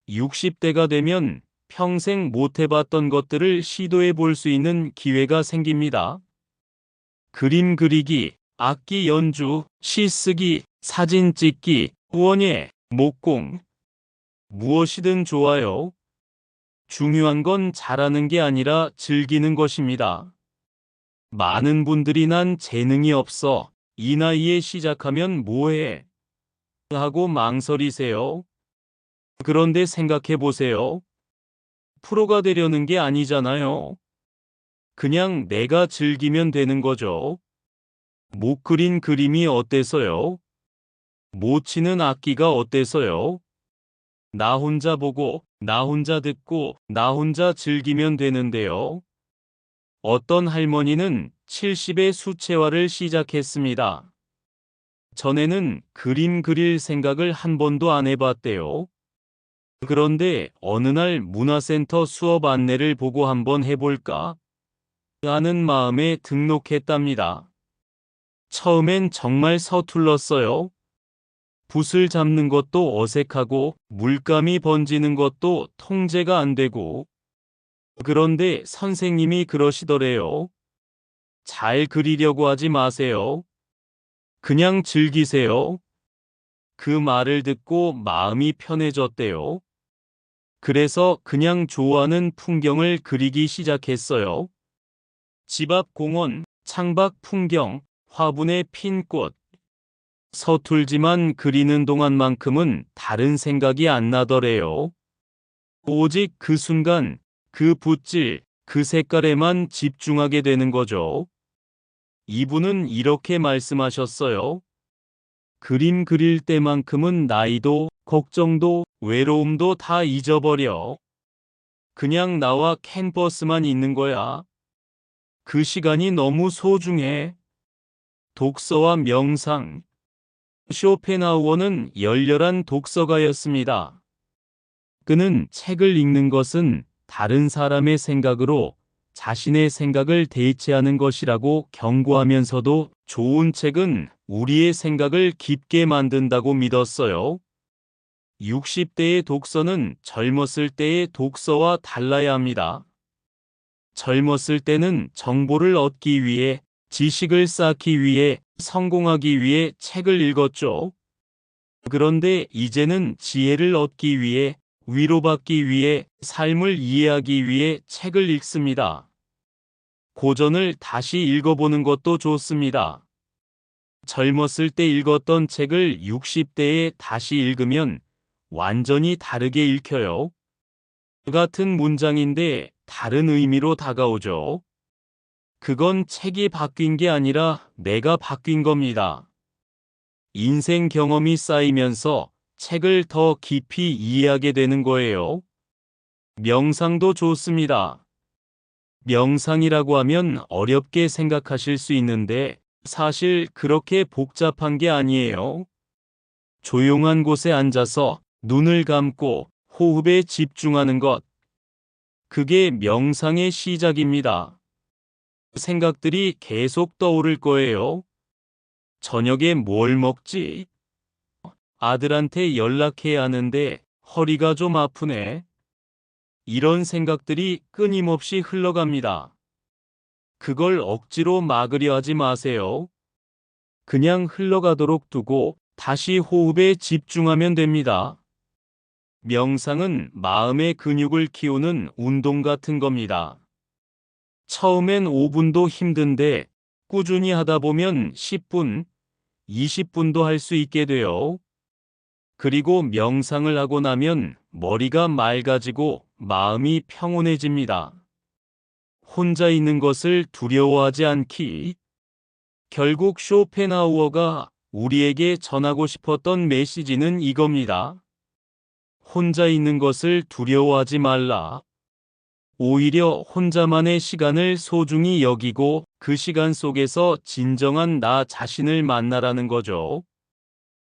60대가 되면 평생 못 해봤던 것들을 시도해 볼 수 있는 기회가 생깁니다. 그림 그리기, 악기 연주, 시 쓰기, 사진 찍기, 원예, 목공. 무엇이든 좋아요. 중요한 건 잘하는 게 아니라 즐기는 것입니다. 많은 분들이 난 재능이 없어. 이 나이에 시작하면 뭐해? 하고 망설이세요. 그런데 생각해 보세요. 프로가 되려는 게 아니잖아요. 그냥 내가 즐기면 되는 거죠. 못 그린 그림이 어때서요? 못 치는 악기가 어때서요? 나 혼자 보고, 나 혼자 듣고, 나 혼자 즐기면 되는데요. 어떤 할머니는 70의 수채화를 시작했습니다. 전에는 그림 그릴 생각을 한 번도 안 해봤대요. 그런데 어느 날 문화센터 수업 안내를 보고 한번 해볼까 하는 마음에 등록했답니다. 처음엔 정말 서툴렀어요. 붓을 잡는 것도 어색하고 물감이 번지는 것도 통제가 안 되고. 그런데 선생님이 그러시더래요. 잘 그리려고 하지 마세요. 그냥 즐기세요. 그 말을 듣고 마음이 편해졌대요. 그래서 그냥 좋아하는 풍경을 그리기 시작했어요. 집 앞 공원, 창밖 풍경, 화분에 핀 꽃. 서툴지만 그리는 동안만큼은 다른 생각이 안 나더래요. 오직 그 순간, 그 붓질, 그 색깔에만 집중하게 되는 거죠. 이분은 이렇게 말씀하셨어요. 그림 그릴 때만큼은 나이도, 걱정도, 외로움도 다 잊어버려. 그냥 나와 캔버스만 있는 거야. 그 시간이 너무 소중해. 독서와 명상. 쇼펜하우어는 열렬한 독서가였습니다. 그는 책을 읽는 것은 다른 사람의 생각으로 자신의 생각을 대체하는 것이라고 경고하면서도 좋은 책은 우리의 생각을 깊게 만든다고 믿었어요. 60대의 독서는 젊었을 때의 독서와 달라야 합니다. 젊었을 때는 정보를 얻기 위해, 지식을 쌓기 위해, 성공하기 위해 책을 읽었죠. 그런데 이제는 지혜를 얻기 위해, 위로받기 위해, 삶을 이해하기 위해 책을 읽습니다. 고전을 다시 읽어보는 것도 좋습니다. 젊었을 때 읽었던 책을 60대에 다시 읽으면 완전히 다르게 읽혀요. 같은 문장인데 다른 의미로 다가오죠. 그건 책이 바뀐 게 아니라 내가 바뀐 겁니다. 인생 경험이 쌓이면서 책을 더 깊이 이해하게 되는 거예요. 명상도 좋습니다. 명상이라고 하면 어렵게 생각하실 수 있는데 사실 그렇게 복잡한 게 아니에요. 조용한 곳에 앉아서 눈을 감고 호흡에 집중하는 것. 그게 명상의 시작입니다. 생각들이 계속 떠오를 거예요. 저녁에 뭘 먹지? 아들한테 연락해야 하는데 허리가 좀 아프네. 이런 생각들이 끊임없이 흘러갑니다. 그걸 억지로 막으려 하지 마세요. 그냥 흘러가도록 두고 다시 호흡에 집중하면 됩니다. 명상은 마음의 근육을 키우는 운동 같은 겁니다. 처음엔 5분도 힘든데 꾸준히 하다 보면 10분, 20분도 할 수 있게 돼요. 그리고 명상을 하고 나면 머리가 맑아지고 마음이 평온해집니다. 혼자 있는 것을 두려워하지 않기. 결국 쇼펜하우어가 우리에게 전하고 싶었던 메시지는 이겁니다. 혼자 있는 것을 두려워하지 말라. 오히려 혼자만의 시간을 소중히 여기고 그 시간 속에서 진정한 나 자신을 만나라는 거죠.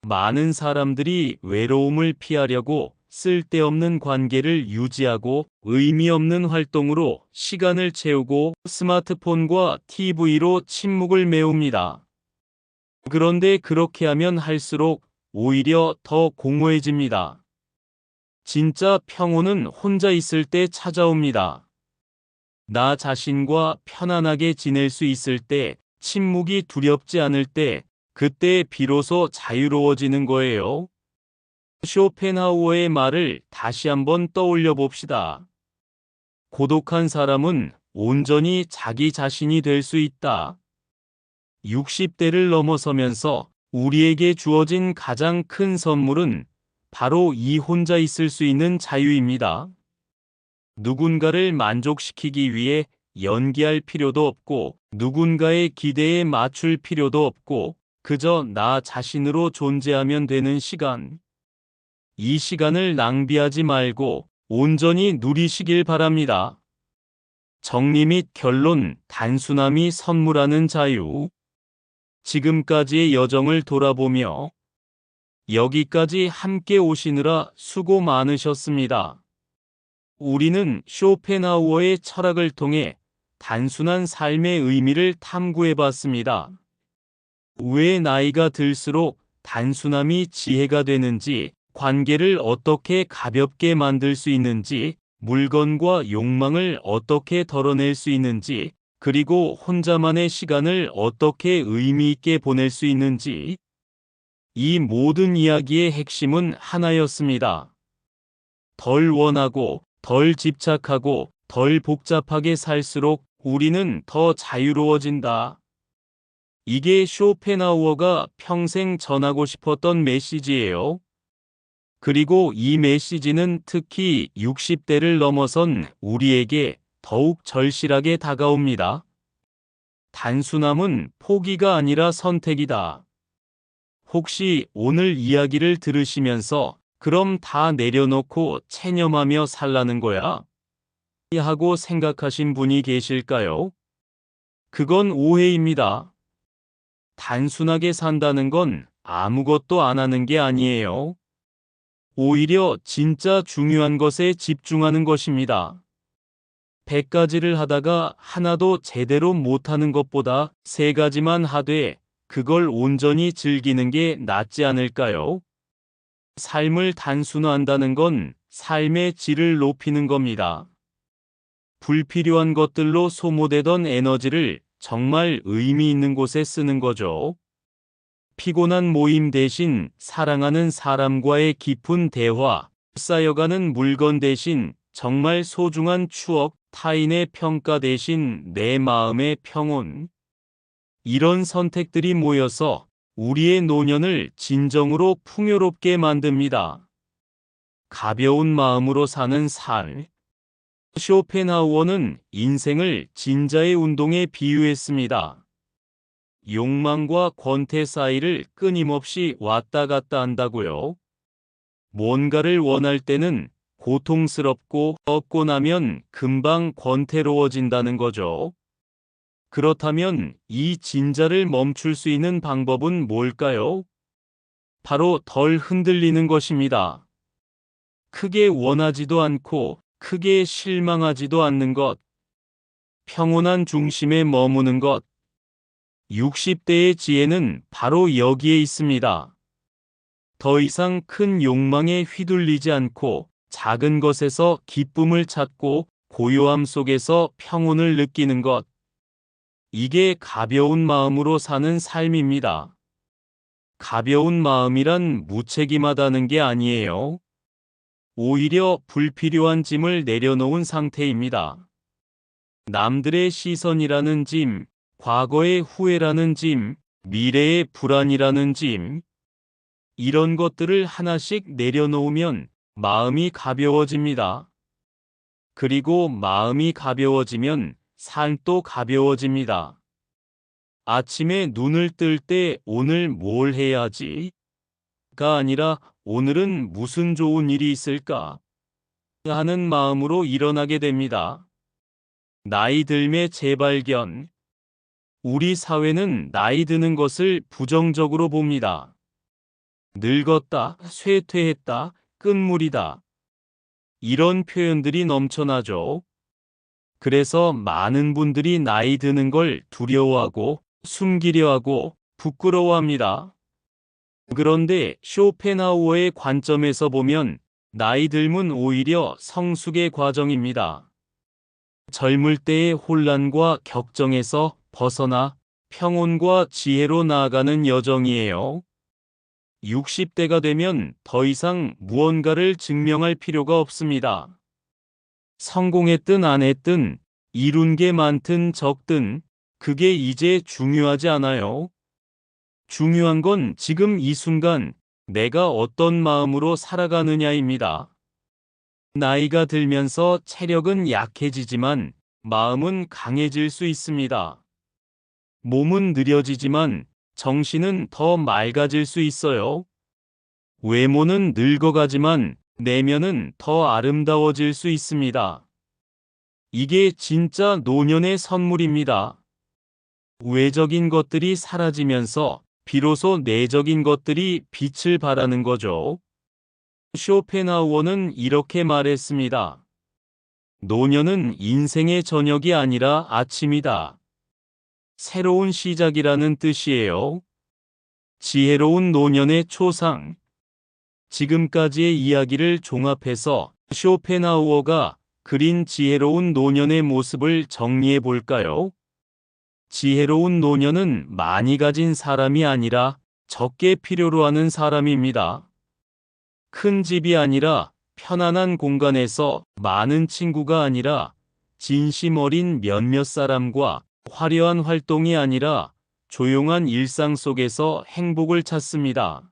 많은 사람들이 외로움을 피하려고 쓸데없는 관계를 유지하고 의미 없는 활동으로 시간을 채우고 스마트폰과 TV로 침묵을 메웁니다. 그런데 그렇게 하면 할수록 오히려 더 공허해집니다. 진짜 평온은 혼자 있을 때 찾아옵니다. 나 자신과 편안하게 지낼 수 있을 때, 침묵이 두렵지 않을 때, 그때 비로소 자유로워지는 거예요. 쇼펜하우어의 말을 다시 한번 떠올려 봅시다. 고독한 사람은 온전히 자기 자신이 될 수 있다. 60대를 넘어서면서 우리에게 주어진 가장 큰 선물은 바로 이 혼자 있을 수 있는 자유입니다. 누군가를 만족시키기 위해 연기할 필요도 없고, 누군가의 기대에 맞출 필요도 없고, 그저 나 자신으로 존재하면 되는 시간. 이 시간을 낭비하지 말고 온전히 누리시길 바랍니다. 정리 및 결론, 단순함이 선물하는 자유. 지금까지의 여정을 돌아보며 여기까지 함께 오시느라 수고 많으셨습니다. 우리는 쇼펜하우어의 철학을 통해 단순한 삶의 의미를 탐구해 봤습니다. 왜 나이가 들수록 단순함이 지혜가 되는지, 관계를 어떻게 가볍게 만들 수 있는지, 물건과 욕망을 어떻게 덜어낼 수 있는지, 그리고 혼자만의 시간을 어떻게 의미 있게 보낼 수 있는지. 이 모든 이야기의 핵심은 하나였습니다. 덜 원하고, 덜 집착하고, 덜 복잡하게 살수록 우리는 더 자유로워진다. 이게 쇼펜하우어가 평생 전하고 싶었던 메시지예요. 그리고 이 메시지는 특히 60대를 넘어선 우리에게 더욱 절실하게 다가옵니다. 단순함은 포기가 아니라 선택이다. 혹시 오늘 이야기를 들으시면서 그럼 다 내려놓고 체념하며 살라는 거야? 하고 생각하신 분이 계실까요? 그건 오해입니다. 단순하게 산다는 건 아무것도 안 하는 게 아니에요. 오히려 진짜 중요한 것에 집중하는 것입니다. 100가지를 하다가 하나도 제대로 못하는 것보다 3가지만 하되 그걸 온전히 즐기는 게 낫지 않을까요? 삶을 단순화한다는 건 삶의 질을 높이는 겁니다. 불필요한 것들로 소모되던 에너지를 정말 의미 있는 곳에 쓰는 거죠. 피곤한 모임 대신 사랑하는 사람과의 깊은 대화, 쌓여가는 물건 대신 정말 소중한 추억, 타인의 평가 대신 내 마음의 평온. 이런 선택들이 모여서 우리의 노년을 진정으로 풍요롭게 만듭니다. 가벼운 마음으로 사는 삶. 쇼펜하우어는 인생을 진자의 운동에 비유했습니다. 욕망과 권태 사이를 끊임없이 왔다 갔다 한다고요. 뭔가를 원할 때는 고통스럽고 얻고 나면 금방 권태로워진다는 거죠. 그렇다면 이 진자를 멈출 수 있는 방법은 뭘까요? 바로 덜 흔들리는 것입니다. 크게 원하지도 않고 크게 실망하지도 않는 것. 평온한 중심에 머무는 것. 60대의 지혜는 바로 여기에 있습니다. 더 이상 큰 욕망에 휘둘리지 않고 작은 것에서 기쁨을 찾고 고요함 속에서 평온을 느끼는 것. 이게 가벼운 마음으로 사는 삶입니다. 가벼운 마음이란 무책임하다는 게 아니에요. 오히려 불필요한 짐을 내려놓은 상태입니다. 남들의 시선이라는 짐, 과거의 후회라는 짐, 미래의 불안이라는 짐, 이런 것들을 하나씩 내려놓으면 마음이 가벼워집니다. 그리고 마음이 가벼워지면 삶도 가벼워집니다. 아침에 눈을 뜰 때 오늘 뭘 해야지? 가 아니라 오늘은 무슨 좋은 일이 있을까? 하는 마음으로 일어나게 됩니다. 나이 들매 재발견. 우리 사회는 나이 드는 것을 부정적으로 봅니다. 늙었다, 쇠퇴했다, 끝물이다. 이런 표현들이 넘쳐나죠. 그래서 많은 분들이 나이 드는 걸 두려워하고 숨기려 하고 부끄러워합니다. 그런데 쇼펜하우어의 관점에서 보면 나이 들면 오히려 성숙의 과정입니다. 젊을 때의 혼란과 격정에서 벗어나 평온과 지혜로 나아가는 여정이에요. 60대가 되면 더 이상 무언가를 증명할 필요가 없습니다. 성공했든 안 했든, 이룬 게 많든 적든, 그게 이제 중요하지 않아요. 중요한 건 지금 이 순간 내가 어떤 마음으로 살아가느냐입니다. 나이가 들면서 체력은 약해지지만 마음은 강해질 수 있습니다. 몸은 느려지지만 정신은 더 맑아질 수 있어요. 외모는 늙어가지만 내면은 더 아름다워질 수 있습니다. 이게 진짜 노년의 선물입니다. 외적인 것들이 사라지면서 비로소 내적인 것들이 빛을 발하는 거죠. 쇼펜하우어는 이렇게 말했습니다. 노년은 인생의 저녁이 아니라 아침이다. 새로운 시작이라는 뜻이에요. 지혜로운 노년의 초상. 지금까지의 이야기를 종합해서 쇼펜하우어가 그린 지혜로운 노년의 모습을 정리해 볼까요? 지혜로운 노년은 많이 가진 사람이 아니라 적게 필요로 하는 사람입니다. 큰 집이 아니라 편안한 공간에서 많은 친구가 아니라 진심 어린 몇몇 사람과 화려한 활동이 아니라 조용한 일상 속에서 행복을 찾습니다.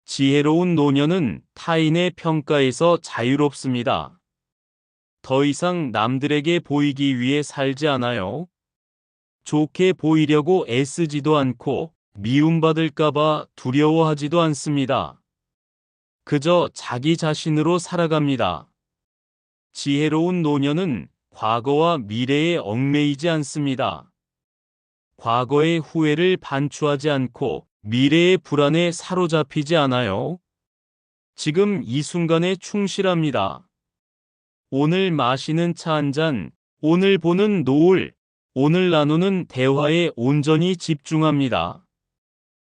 지혜로운 노년은 타인의 평가에서 자유롭습니다. 더 이상 남들에게 보이기 위해 살지 않아요. 좋게 보이려고 애쓰지도 않고 미움받을까봐 두려워하지도 않습니다. 그저 자기 자신으로 살아갑니다. 지혜로운 노년은 과거와 미래에 얽매이지 않습니다. 과거의 후회를 반추하지 않고 미래의 불안에 사로잡히지 않아요. 지금 이 순간에 충실합니다. 오늘 마시는 차 한 잔, 오늘 보는 노을, 오늘 나누는 대화에 온전히 집중합니다.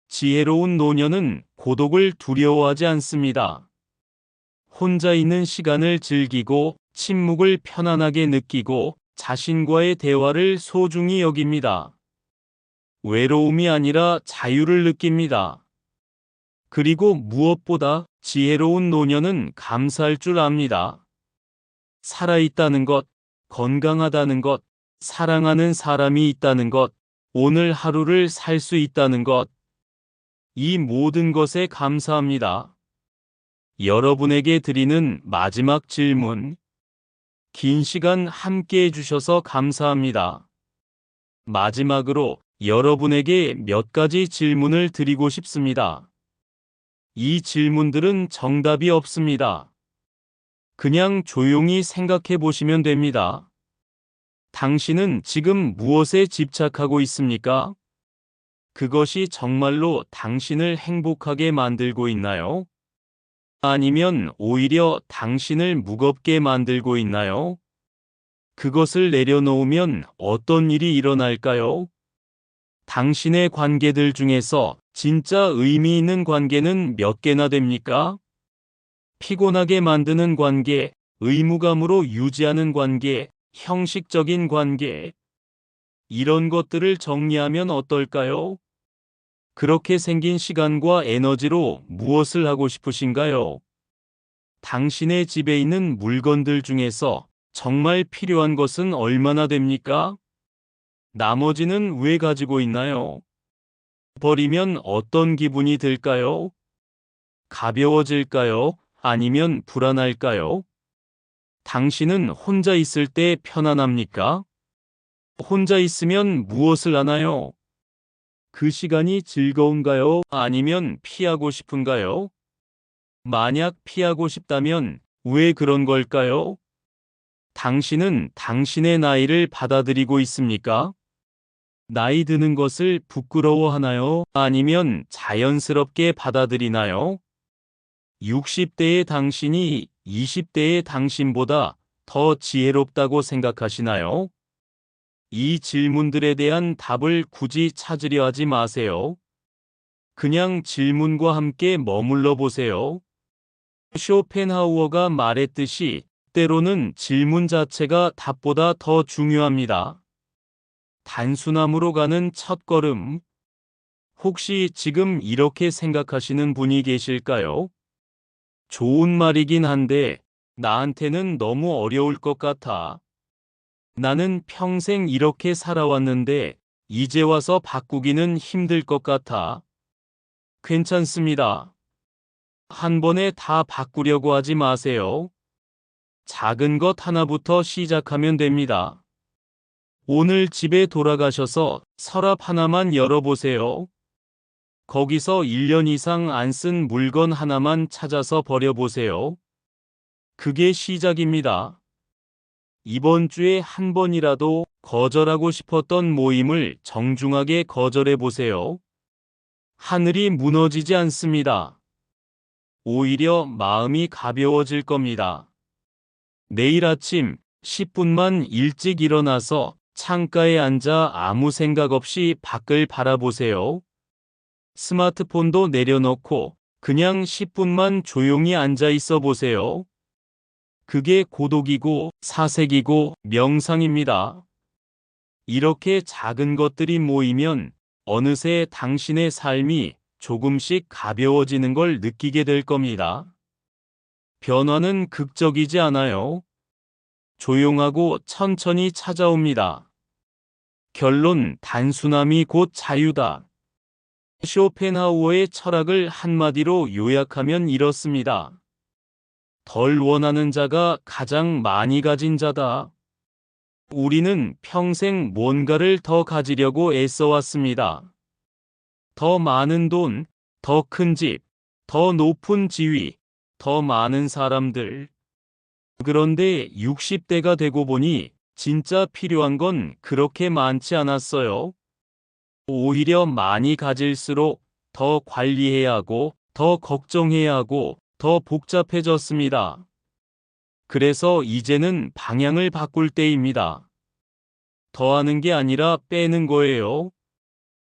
지혜로운 노년은 고독을 두려워하지 않습니다. 혼자 있는 시간을 즐기고 침묵을 편안하게 느끼고 자신과의 대화를 소중히 여깁니다. 외로움이 아니라 자유를 느낍니다. 그리고 무엇보다 지혜로운 노년은 감사할 줄 압니다. 살아있다는 것, 건강하다는 것, 사랑하는 사람이 있다는 것, 오늘 하루를 살 수 있다는 것, 이 모든 것에 감사합니다. 여러분에게 드리는 마지막 질문. 긴 시간 함께 해주셔서 감사합니다. 마지막으로 여러분에게 몇 가지 질문을 드리고 싶습니다. 이 질문들은 정답이 없습니다. 그냥 조용히 생각해 보시면 됩니다. 당신은 지금 무엇에 집착하고 있습니까? 그것이 정말로 당신을 행복하게 만들고 있나요? 아니면 오히려 당신을 무겁게 만들고 있나요? 그것을 내려놓으면 어떤 일이 일어날까요? 당신의 관계들 중에서 진짜 의미 있는 관계는 몇 개나 됩니까? 피곤하게 만드는 관계, 의무감으로 유지하는 관계, 형식적인 관계. 이런 것들을 정리하면 어떨까요? 그렇게 생긴 시간과 에너지로 무엇을 하고 싶으신가요? 당신의 집에 있는 물건들 중에서 정말 필요한 것은 얼마나 됩니까? 나머지는 왜 가지고 있나요? 버리면 어떤 기분이 들까요? 가벼워질까요? 아니면 불안할까요? 당신은 혼자 있을 때 편안합니까? 혼자 있으면 무엇을 하나요? 그 시간이 즐거운가요? 아니면 피하고 싶은가요? 만약 피하고 싶다면 왜 그런 걸까요? 당신은 당신의 나이를 받아들이고 있습니까? 나이 드는 것을 부끄러워하나요? 아니면 자연스럽게 받아들이나요? 60대의 당신이 20대의 당신보다 더 지혜롭다고 생각하시나요? 이 질문들에 대한 답을 굳이 찾으려 하지 마세요. 그냥 질문과 함께 머물러 보세요. 쇼펜하우어가 말했듯이 때로는 질문 자체가 답보다 더 중요합니다. 단순함으로 가는 첫걸음. 혹시 지금 이렇게 생각하시는 분이 계실까요? 좋은 말이긴 한데 나한테는 너무 어려울 것 같아. 나는 평생 이렇게 살아왔는데 이제 와서 바꾸기는 힘들 것 같아. 괜찮습니다. 한 번에 다 바꾸려고 하지 마세요. 작은 것 하나부터 시작하면 됩니다. 오늘 집에 돌아가셔서 서랍 하나만 열어보세요. 거기서 1년 이상 안 쓴 물건 하나만 찾아서 버려보세요. 그게 시작입니다. 이번 주에 한 번이라도 거절하고 싶었던 모임을 정중하게 거절해 보세요. 하늘이 무너지지 않습니다. 오히려 마음이 가벼워질 겁니다. 내일 아침 10분만 일찍 일어나서 창가에 앉아 아무 생각 없이 밖을 바라보세요. 스마트폰도 내려놓고 그냥 10분만 조용히 앉아 있어 보세요. 그게 고독이고 사색이고 명상입니다. 이렇게 작은 것들이 모이면 어느새 당신의 삶이 조금씩 가벼워지는 걸 느끼게 될 겁니다. 변화는 극적이지 않아요. 조용하고 천천히 찾아옵니다. 결론, 단순함이 곧 자유다. 쇼펜하우어의 철학을 한마디로 요약하면 이렇습니다. 덜 원하는 자가 가장 많이 가진 자다. 우리는 평생 뭔가를 더 가지려고 애써왔습니다. 더 많은 돈, 더 큰 집, 더 높은 지위, 더 많은 사람들. 그런데 60대가 되고 보니 진짜 필요한 건 그렇게 많지 않았어요. 오히려 많이 가질수록 더 관리해야 하고, 더 걱정해야 하고, 더 복잡해졌습니다. 그래서 이제는 방향을 바꿀 때입니다. 더하는 게 아니라 빼는 거예요.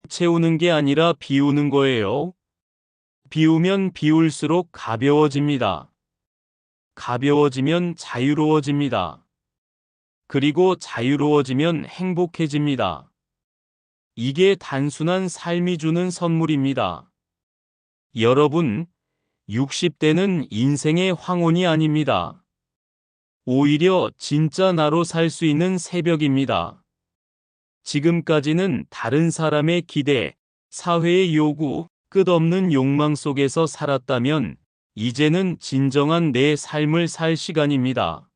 채우는 게 아니라 비우는 거예요. 비우면 비울수록 가벼워집니다. 가벼워지면 자유로워집니다. 그리고 자유로워지면 행복해집니다. 이게 단순한 삶이 주는 선물입니다. 여러분, 60대는 인생의 황혼이 아닙니다. 오히려 진짜 나로 살 수 있는 새벽입니다. 지금까지는 다른 사람의 기대, 사회의 요구, 끝없는 욕망 속에서 살았다면 이제는 진정한 내 삶을 살 시간입니다.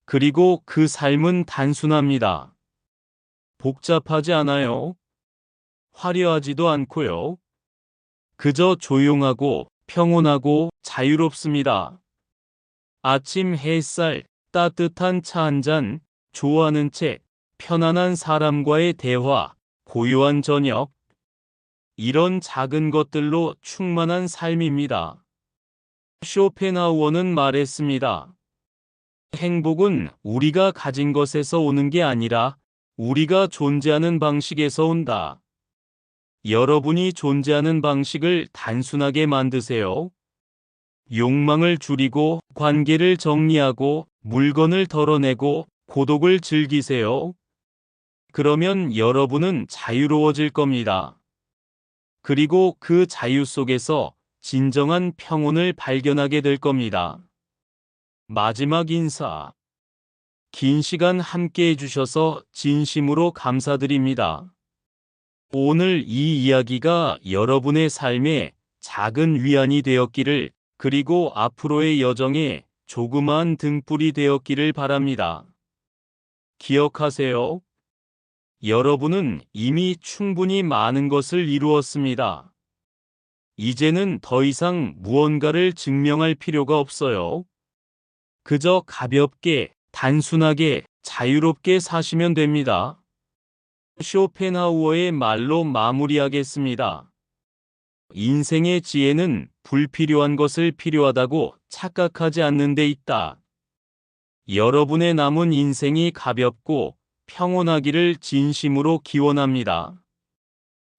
그리고 그 삶은 단순합니다. 복잡하지 않아요. 화려하지도 않고요. 그저 조용하고 평온하고 자유롭습니다. 아침 햇살, 따뜻한 차 한 잔, 좋아하는 책, 편안한 사람과의 대화, 고요한 저녁. 이런 작은 것들로 충만한 삶입니다. 쇼펜하우어는 말했습니다. 행복은 우리가 가진 것에서 오는 게 아니라 우리가 존재하는 방식에서 온다. 여러분이 존재하는 방식을 단순하게 만드세요. 욕망을 줄이고 관계를 정리하고 물건을 덜어내고 고독을 즐기세요. 그러면 여러분은 자유로워질 겁니다. 그리고 그 자유 속에서 진정한 평온을 발견하게 될 겁니다. 마지막 인사. 긴 시간 함께 해주셔서 진심으로 감사드립니다. 오늘 이 이야기가 여러분의 삶에 작은 위안이 되었기를, 그리고 앞으로의 여정에 조그마한 등불이 되었기를 바랍니다. 기억하세요. 여러분은 이미 충분히 많은 것을 이루었습니다. 이제는 더 이상 무언가를 증명할 필요가 없어요. 그저 가볍게, 단순하게, 자유롭게 사시면 됩니다. 쇼펜하우어의 말로 마무리하겠습니다. 인생의 지혜는 불필요한 것을 필요하다고 착각하지 않는 데 있다. 여러분의 남은 인생이 가볍고 평온하기를 진심으로 기원합니다.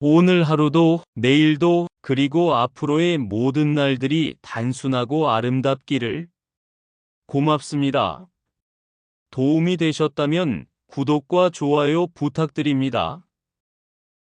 오늘 하루도, 내일도, 그리고 앞으로의 모든 날들이 단순하고 아름답기를. 고맙습니다. 도움이 되셨다면 구독과 좋아요 부탁드립니다.